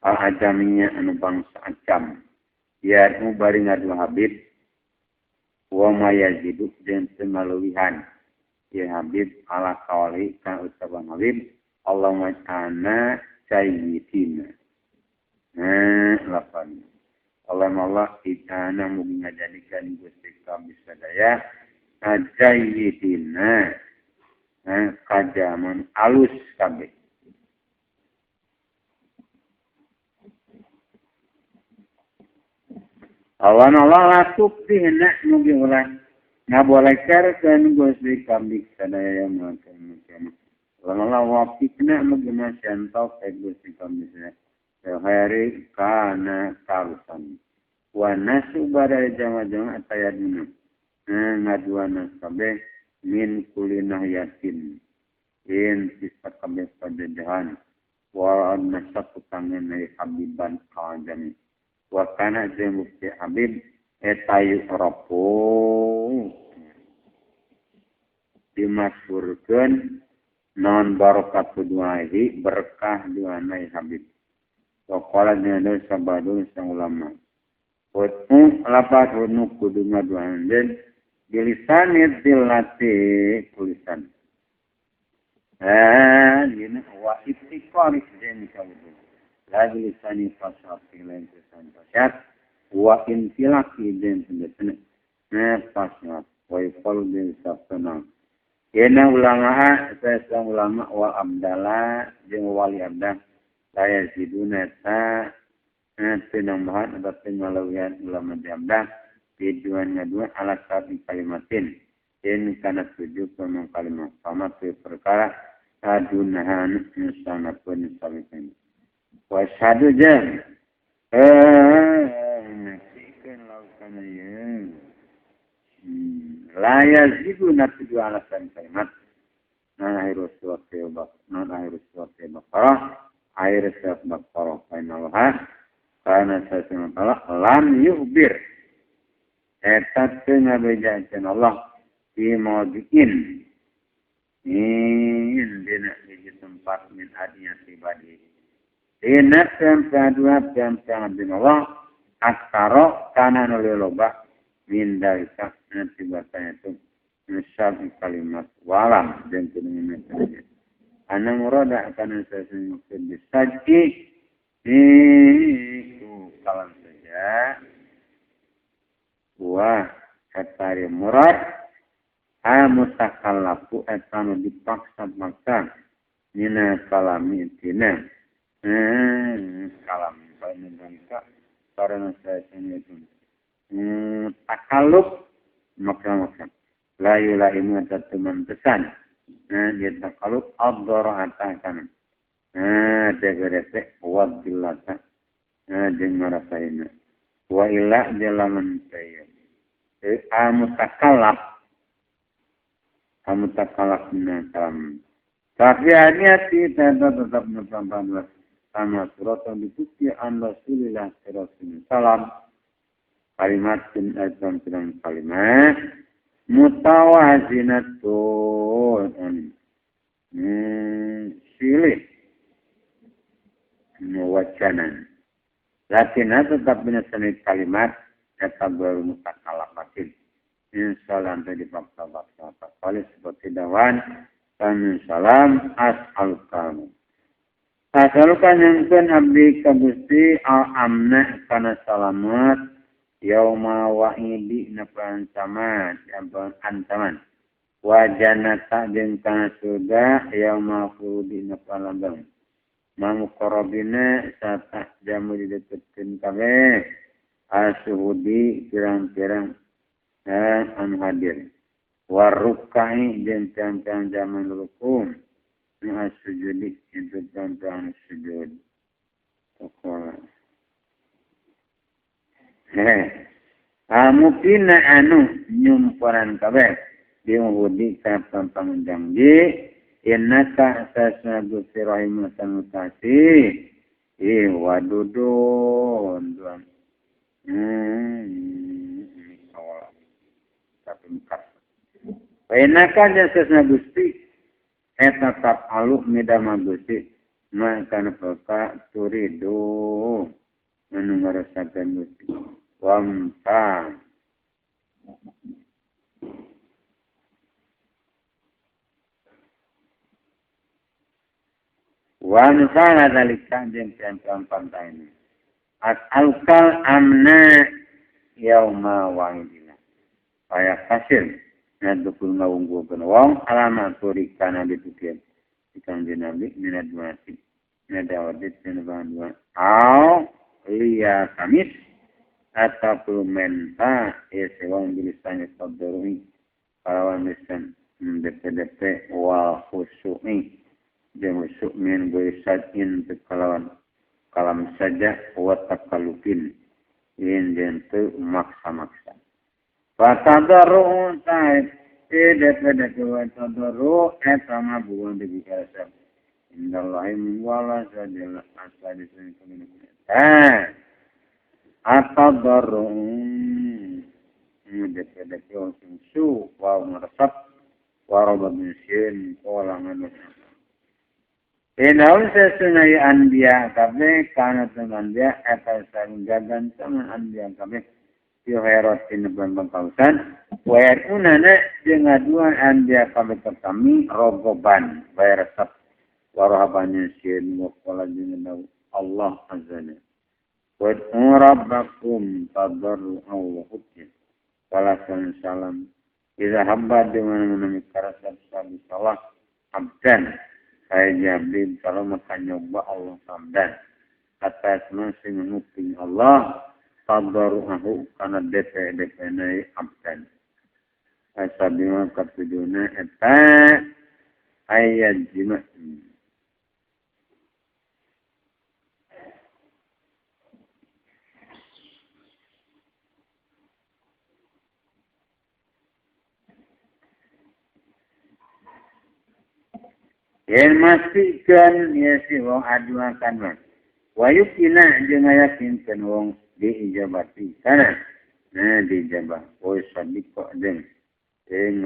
al-ajaminya anu bangsa Acam ya anu bari ngadu Habib wa mayazidu jeung teu ngaluwihan ya Habib ala qawli ka ucapan Habib Allahumma ana sayyidina lapan Allah itana mugi ngajadikeun Gusti ka bisadaya Ajayidina kajaman alus kabeh. Awan Allah lasuk dihena mugi ulah ngabolekerkeun Gusti kabeh sadaya makan. Awan Allah wafikna mugi masyantok Gusti kabeh sadaya. Hari kana karusan. Wa nasu badai jama-jama atayadina. Ngaduana kabeh min kulinah yakin in sisa kabeh pajajahan wa nasak tangan dari Habiban kajami wa kana jemukti Habib etayu rapu dimasyurkeun non barokatu duahi berkah duanai Habib wa qala dina sabadu sang ulama wa lapat nu kudu ngaduan den bilisanid dilati tulisan. Ini wa ibtiqaris dan kabudin. La bilisani fashafi lain tulisan fasyat. Wa intilaki dan sendiri. Fasyat. Wa ifal bin sabtana. Kena ulama, saya ulama wa abdallah jeung wali abdah. Saya ziduna ta penambahan atau penalawian ulama abdah. Tujuannya dua alat satu kalimatin. Ini karena tujuh pemang kalimat. Sama tu perkara adunahan misalnya pun sabikan. Wasyadu jam. Nasikan lautan ya. Layas itu nanti dua alasan kalimat. Nah akhir suatu bakarah. Akhir suatu bakarah. Fainallah. Karena saya sementara lam yuhbir. Etat ngabejakeun Allah di maudiin in dina hiji tempat min adnya pribadi Ina pian-pian abdin Allah aksaro kana nuli loba min dalika nanti bahasanya itu misal kalimat walam dan kuningan itu ana murada akan sesuatu maksud disaji itu kalam saja wah katari murad mutakallafu etanu dipaksa-paksa mina kalami itina kalam kalau dalika karena sesuatu itu takaluk maka la ilmu teman pesan dia takaluk abdara atakan degerete wadillata jeung marasaina wa illa jalaman saya mutakallaf na kalam tapi hati tetap menambah sama surat yang dibukti an Rasulullah sallallahu kalimat dan kalimat mutawazinatun silih wacanan lakinna tetap binasani kalimat kata baru mutakalafatin insyaallah nanti dipaksa-paksa kali seperti dawan dan salam as'alukamu as'alukan yang pun abdi kabusti al-amna kana salamat yauma wa'idi napan sama yaban antaman wajanata jeung kana surga yauma khudi napan lambang mamu korobina satah jamu dideketkeun kabeh asuhudi pirang-pirang anu hadir warukai jeung pirang-pirang zaman rukum sujudi itu pirang-pirang sujud pokola mungkin anu nyumpuran kabeh diuhudi ka pampang janji innaka tasnabu sirahim sanutasi wadudun tuan tapi mukas innaka jasasna gusti eta tapalu midama gusti maka napa turidu anu ngarasakeun gusti wamta Wanfala dalika jeung pian-pian pantai ini. As'alukal amna yauma wa'idina. Paya kasir. Nadukul ngawunggukeun wong alamat turikana ditukir. Ikan Nabi minat duati. Nadawadit dan dua. Au liya kamis. Atau menta. Wong bilisanya sabdarui. Kalawan lisan. DP wal khusu'i. Jangan sukmin goisatin kalawan kalam saja watakalupin in jentu maksa-maksa. Fatadaru taib pada kewan tadaru etama bukan dibikasa. Indallahi min wala sadila asadi sini keminat. Atadaru pada kewan sumsu wa meresap warabad miskin kolangan mesra. Inaul sesunai anbiya kabe kana anbiya atau sanggagan sama anbiya kabe yuheratin bambang kausan wayarunana jeung dua anbiya kabe kami rogoban bayresap warahabannya sieun waqala jeung Allah azza wa rabbakum tadarru wa hujjah walakan salam idza habba dengan menemui karasat salah abdan saya Jibril kalau makan nyoba Allah sabdan atas masih menukting Allah tadarruhu karena DP nai abdan asabima katuduna eta ayat jima yang memastikan ya si wong aduakan mah. Wayukina jeung yakinkeun wong diijabati kana. Nah diijabah. Wa sadiqa jeung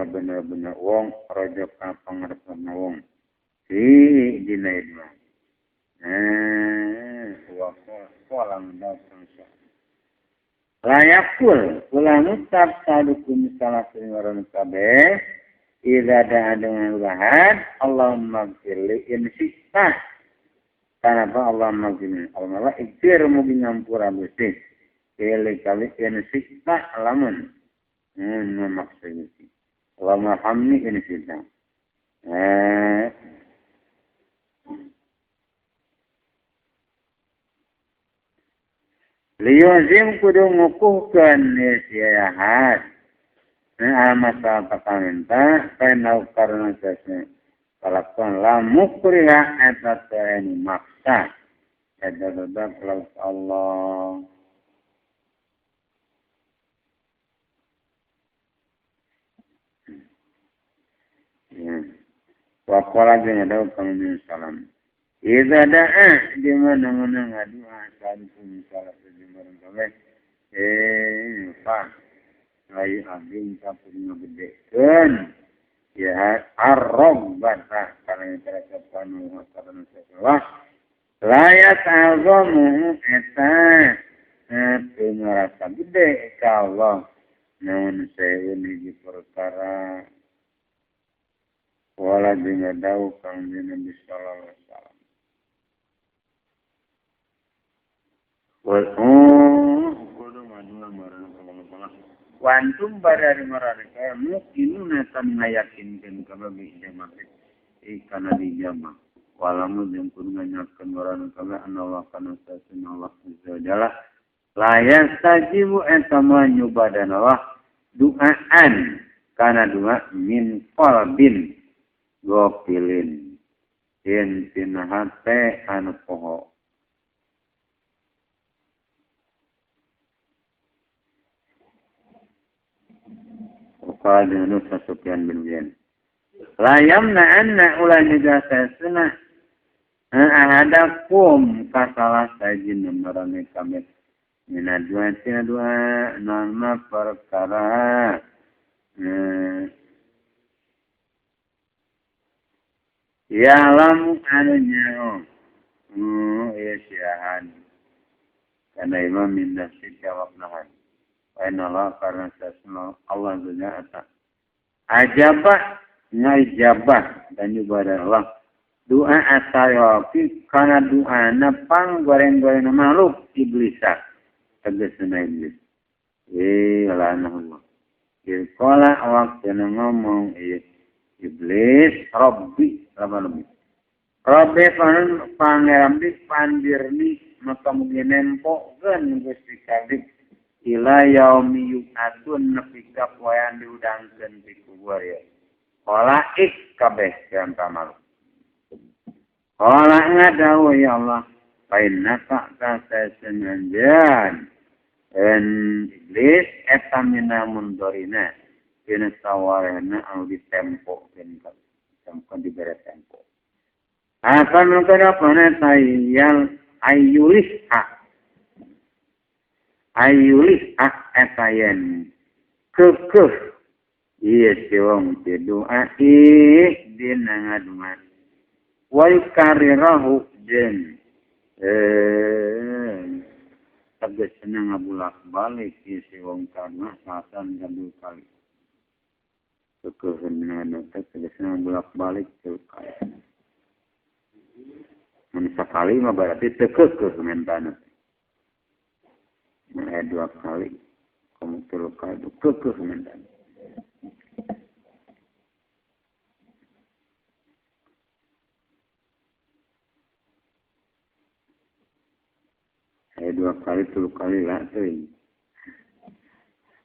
bener-bener wong raja ka pangarepna wong. Di dina ieu mah. Pola mendatang layakul ulang ucap sadukum salah orang kabeh ida ada dengan bahan Allahumma gfirli in syi'ta kenapa Allahumma gfirli Allah ikfir mungkin ngampura bersih pilih kali in syi'ta lamun maksudnya Allahumma hamni in syi'ta liyazim kudu ngukuhkeun siahat masalah pakamenta kana karena sesnya kalakuan lamuk kuriha eta teh maksa eta dadak Allah ya waqala jeung ada kami salam idza da'a di mana-mana ngadua salukum salat di mana-mana pak layu abing kapun ngebedekeun ya ar-rabbata kana terasa panu karena sesuatu layat azamu eta ngerasa gede ka Allah namun saya ini perkara wala dengan dau kang Nabi sallallahu alaihi wasallam Wantum pada mereka mungkin akan meyakinkan kepada jamaah karena di jamaah. Walaupun yang pun menyaksikan orang kami Allah karena sesungguhnya Allah adalah layan sajibu entama nyubadan Allah doaan karena doa min qalbin gofilin in pinahate anu poho. Qala dengan Sufyan bin Uyainah layam na'anna ulah nijasasuna ahadakum kasalah sajin nomorane kami minadua nama perkara ya lam anunya ya syahan karena imam min nafsi jawab nahan Allah karena sesungguhnya Allah Subhanahu ajabah ngajabah dan ibadah Allah doa asayofi karena doa napang goreng-goreng makhluk iblis tegasna iblis lanahullah kala waktu ngomong iblis Rabbi lebih Rabbi pangeran pandirni maka mungkin nempokkeun Gusti Kadik ila yaumi yub'atsun nepika poean diudangkeun di kubur ya. Qala kabeh yang tamal. Qala ngadawu ya Allah, fa innaka kasasenanjan en iblis eta mina mundorina dina sawarena anu ditempo dan tempo diberi tempo. Akan kada pana tayal ayulis etayen kekeh iya siwang doa dina ngadungan wa karirahu den tegasna ngabulak balik iya siwang karena sasan gadul kali kekeh dina tegasna ngabulak balik kali mun sakali mah berarti tekekeh mentana dua kali, kamu terluka itu kekeh mendan. Dua kali, 3 kali lah tuh.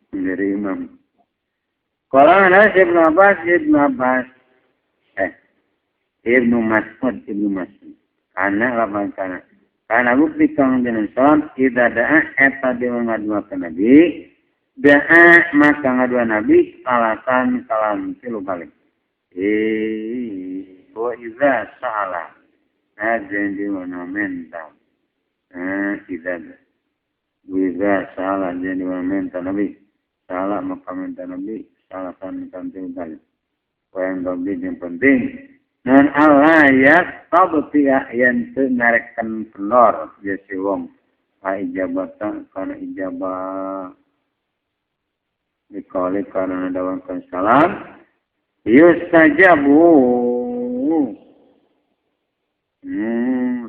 Dari imam. Kalau ada Ibnu Mas'ud. Anak lapan kana. Karena bukti kang dengan salat idza da'a eta ngadu ka Nabi da'a maka ngadu Nabi alasan kalam 3 kali wa idza sa'ala ajen di mana menta idza sa'ala ajen di mana menta Nabi salah maka menta Nabi alasan kan 3 kali yang lebih yang penting non Allah ya tabtiya yen teu ngarekken kendor ya si wong ijabata kana ijabah dikali kana dawakan salam yustajabu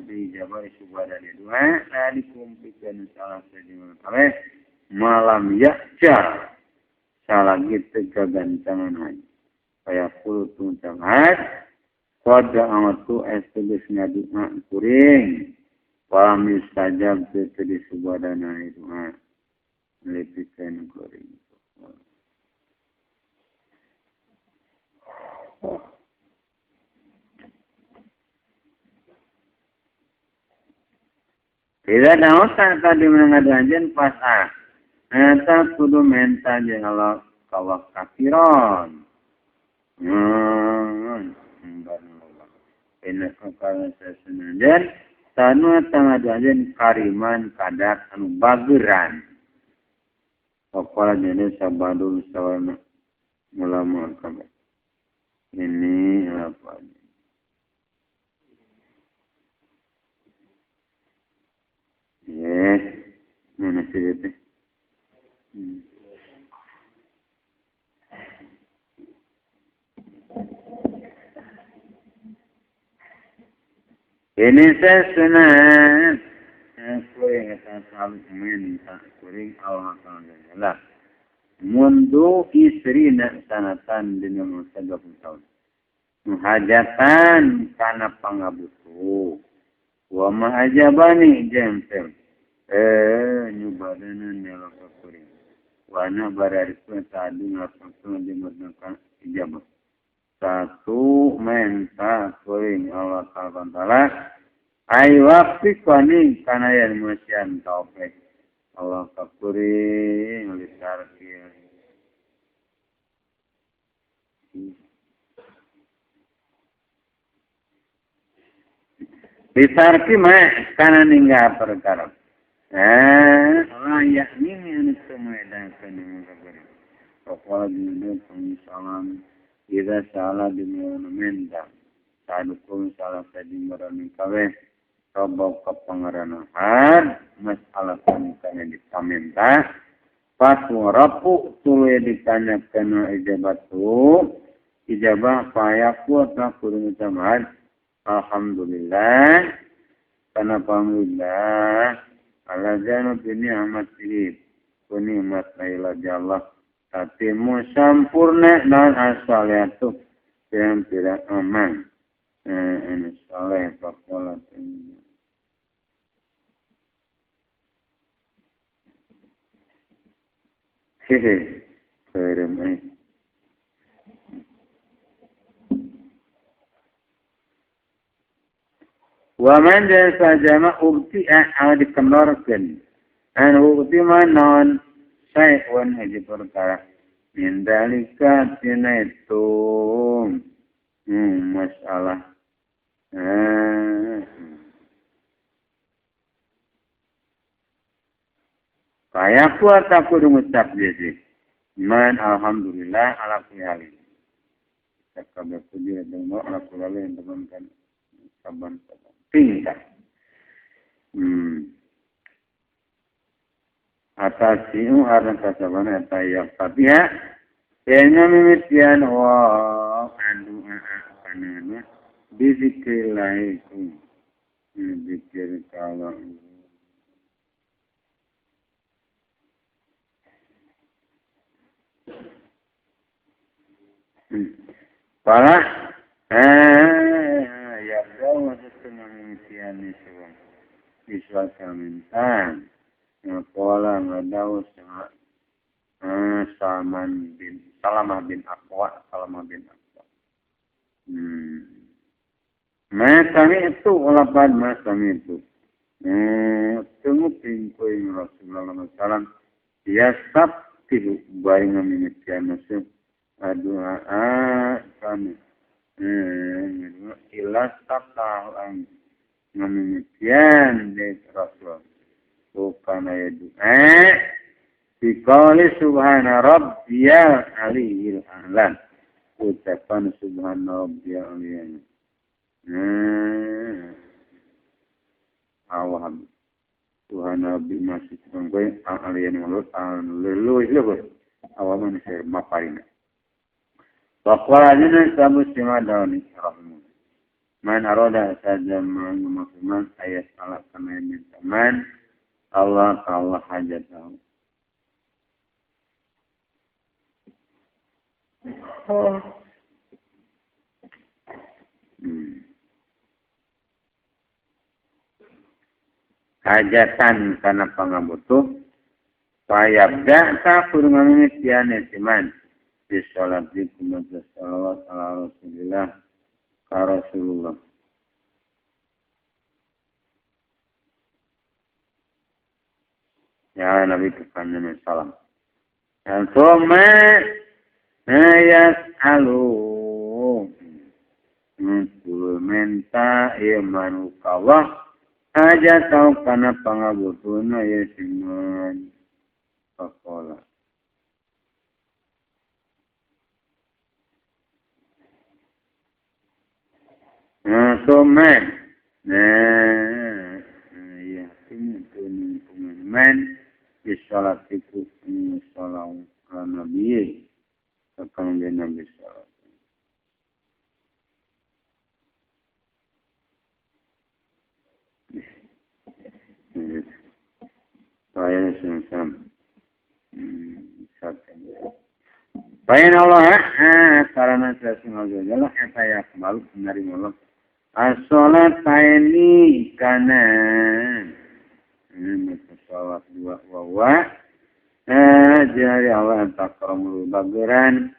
dijabah subhana dua dikumpulkan salah sejumlah kali malam yakjar salah gitu kegancangan haji kayak puluh tuncangan pada amat tu estudis ngaduk kuring walam yustajab itu di subhana itu melipikan kuring tidak tahu tadi menengah pas eta kudu menta jeung Allah kawak kafiron. Ini kakak sesenanjan tanu tangadajen kariman kadak anu bageran. Kepala jenis sabadul sawana ulama kabeh. Ini apa? Yes, mana sih itu? Ini saya sunat. Kuring kita selalu minta kuring Allah Taala. Mundu isrina sanatan dina masa 20 tahun. Muhajatan kana pangabutuh. Wa ma'ajabani jempel. Nyubadana nyalaka kuring. Wana barariku tadi ngapakna di merdeka ijabah. Satu menta kuring Allah Ta'ala. Ay waktu kuning kana yang musian taufik. Allah kuring lisarki. Lisarki mah kana ninggal perkara. Layak ni anu semua dan kena kabari. Kepala dunia pengisalan, ida salah di monumenta, sadukum salah tadi merani kawe, robok kepengaranahan, masalah kena dipamenta, pas warapu tulu ditanya kena ijabah payaku atau kurung ucapan, alhamdulillah, karena alhamdulillah. Alazanu bini amat sihib. Kuni amat laila jallah. Tatimu sampurna dan asaliatu. Yang tidak aman. Ini salih pakola. Hehe. Kerem Waman jasa jama ukti dikendorkan. An ukti manon syai'un haji perkara. Mindalika tina itu masalah. Kaya kuat aku mengucap jadi. Man alhamdulillah ala kulli. Sakabeh puji dan ala kulli yang teman-teman saban. Tingkat. Atas siu arang kasabana tayak tapi ya. Kayaknya mimitian andu kanana bizikrillah itu. Zikir kalau para ya Allah mimitian itu. Iswa kamintan. Pola ngadaw sa Salamah bin Aqwa. Kami itu ulapad kami itu. Tunggu pingkoy Rasulullah SAW. Ya sabtihu bayi ngaminitian nasib. Kami. Ilas sabtahu ang ngaminitian di Rasulullah. Bukan ayat Bikali subhana rabbiyal aliyil a'lan. Ucapan subhana rabbiyal aliyil a'lan. bi masih tunggu alien mulut lelu itu awaman saya maparina. Wakala jina sabu sima dauni rahmu. Man aroda saja mengumumkan ayat salat kena teman Allah hajat tahu. Hajatan karena pangabutuh payabda kafur ngangitian etiman di sholat di kumaja salawat ala Rasulillah ka Rasulullah ya Nabi kepada salam dan soma yas'alu minta iman kawah aja tahu karena pangabutuna ya siman pakola. Nah, somen. Nah, ya ini pengumuman di salat itu salat Nabi akan dia Nabi salat. Saya sama. Bayan Allah karena saya sengaja jalan saya kembali menerima Allah. As-sholat ini kanan. Ini sholat dua wawa. Jadi Allah takramul bageran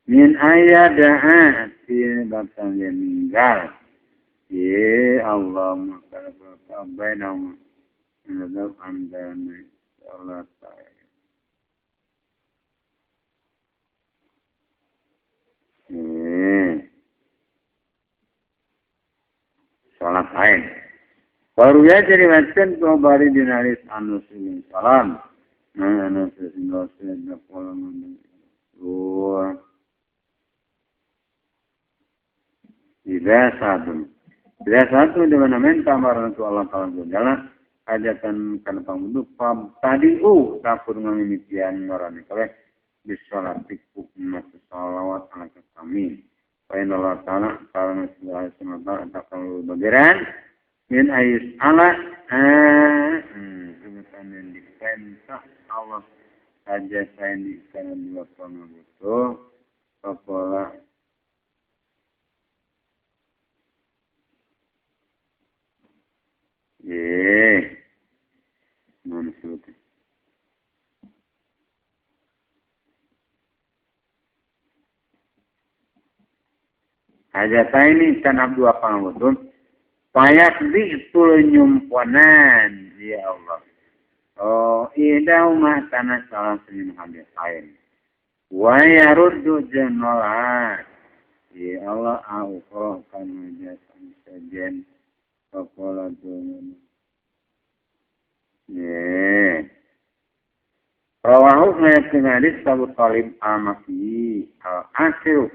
min ayadaha fi batang yang meninggal. Ya Allah maka bainahum nadab andana sholat saya. Sholat lain. Baru ya jadi macam kembali di naris Anus bin Salam. Nah, Anus bin Salam dah pola mana? Tidak satu di mana minta marah untuk Allah Taala berjalan. Ajakan karena pemuduk tadi kafir menginitian marah ni kalau di sholat tikuk masuk salawat anak kami. Pain Allah Taala karena segala semata tak perlu bagiran min ayus ala kemudian yang dipentak Allah saja saya di sana dua pengabutuh kepala mana sebutnya hajat ini kan abdu apa betul payak di nyumponan ya Allah idau mah tanah salah senin hadis lain wa yaruddu janolat ya Allah aku kan menjadi sejen kepala dunia rawahu ngayat hadis Abu Talib al-Makki al-Akhir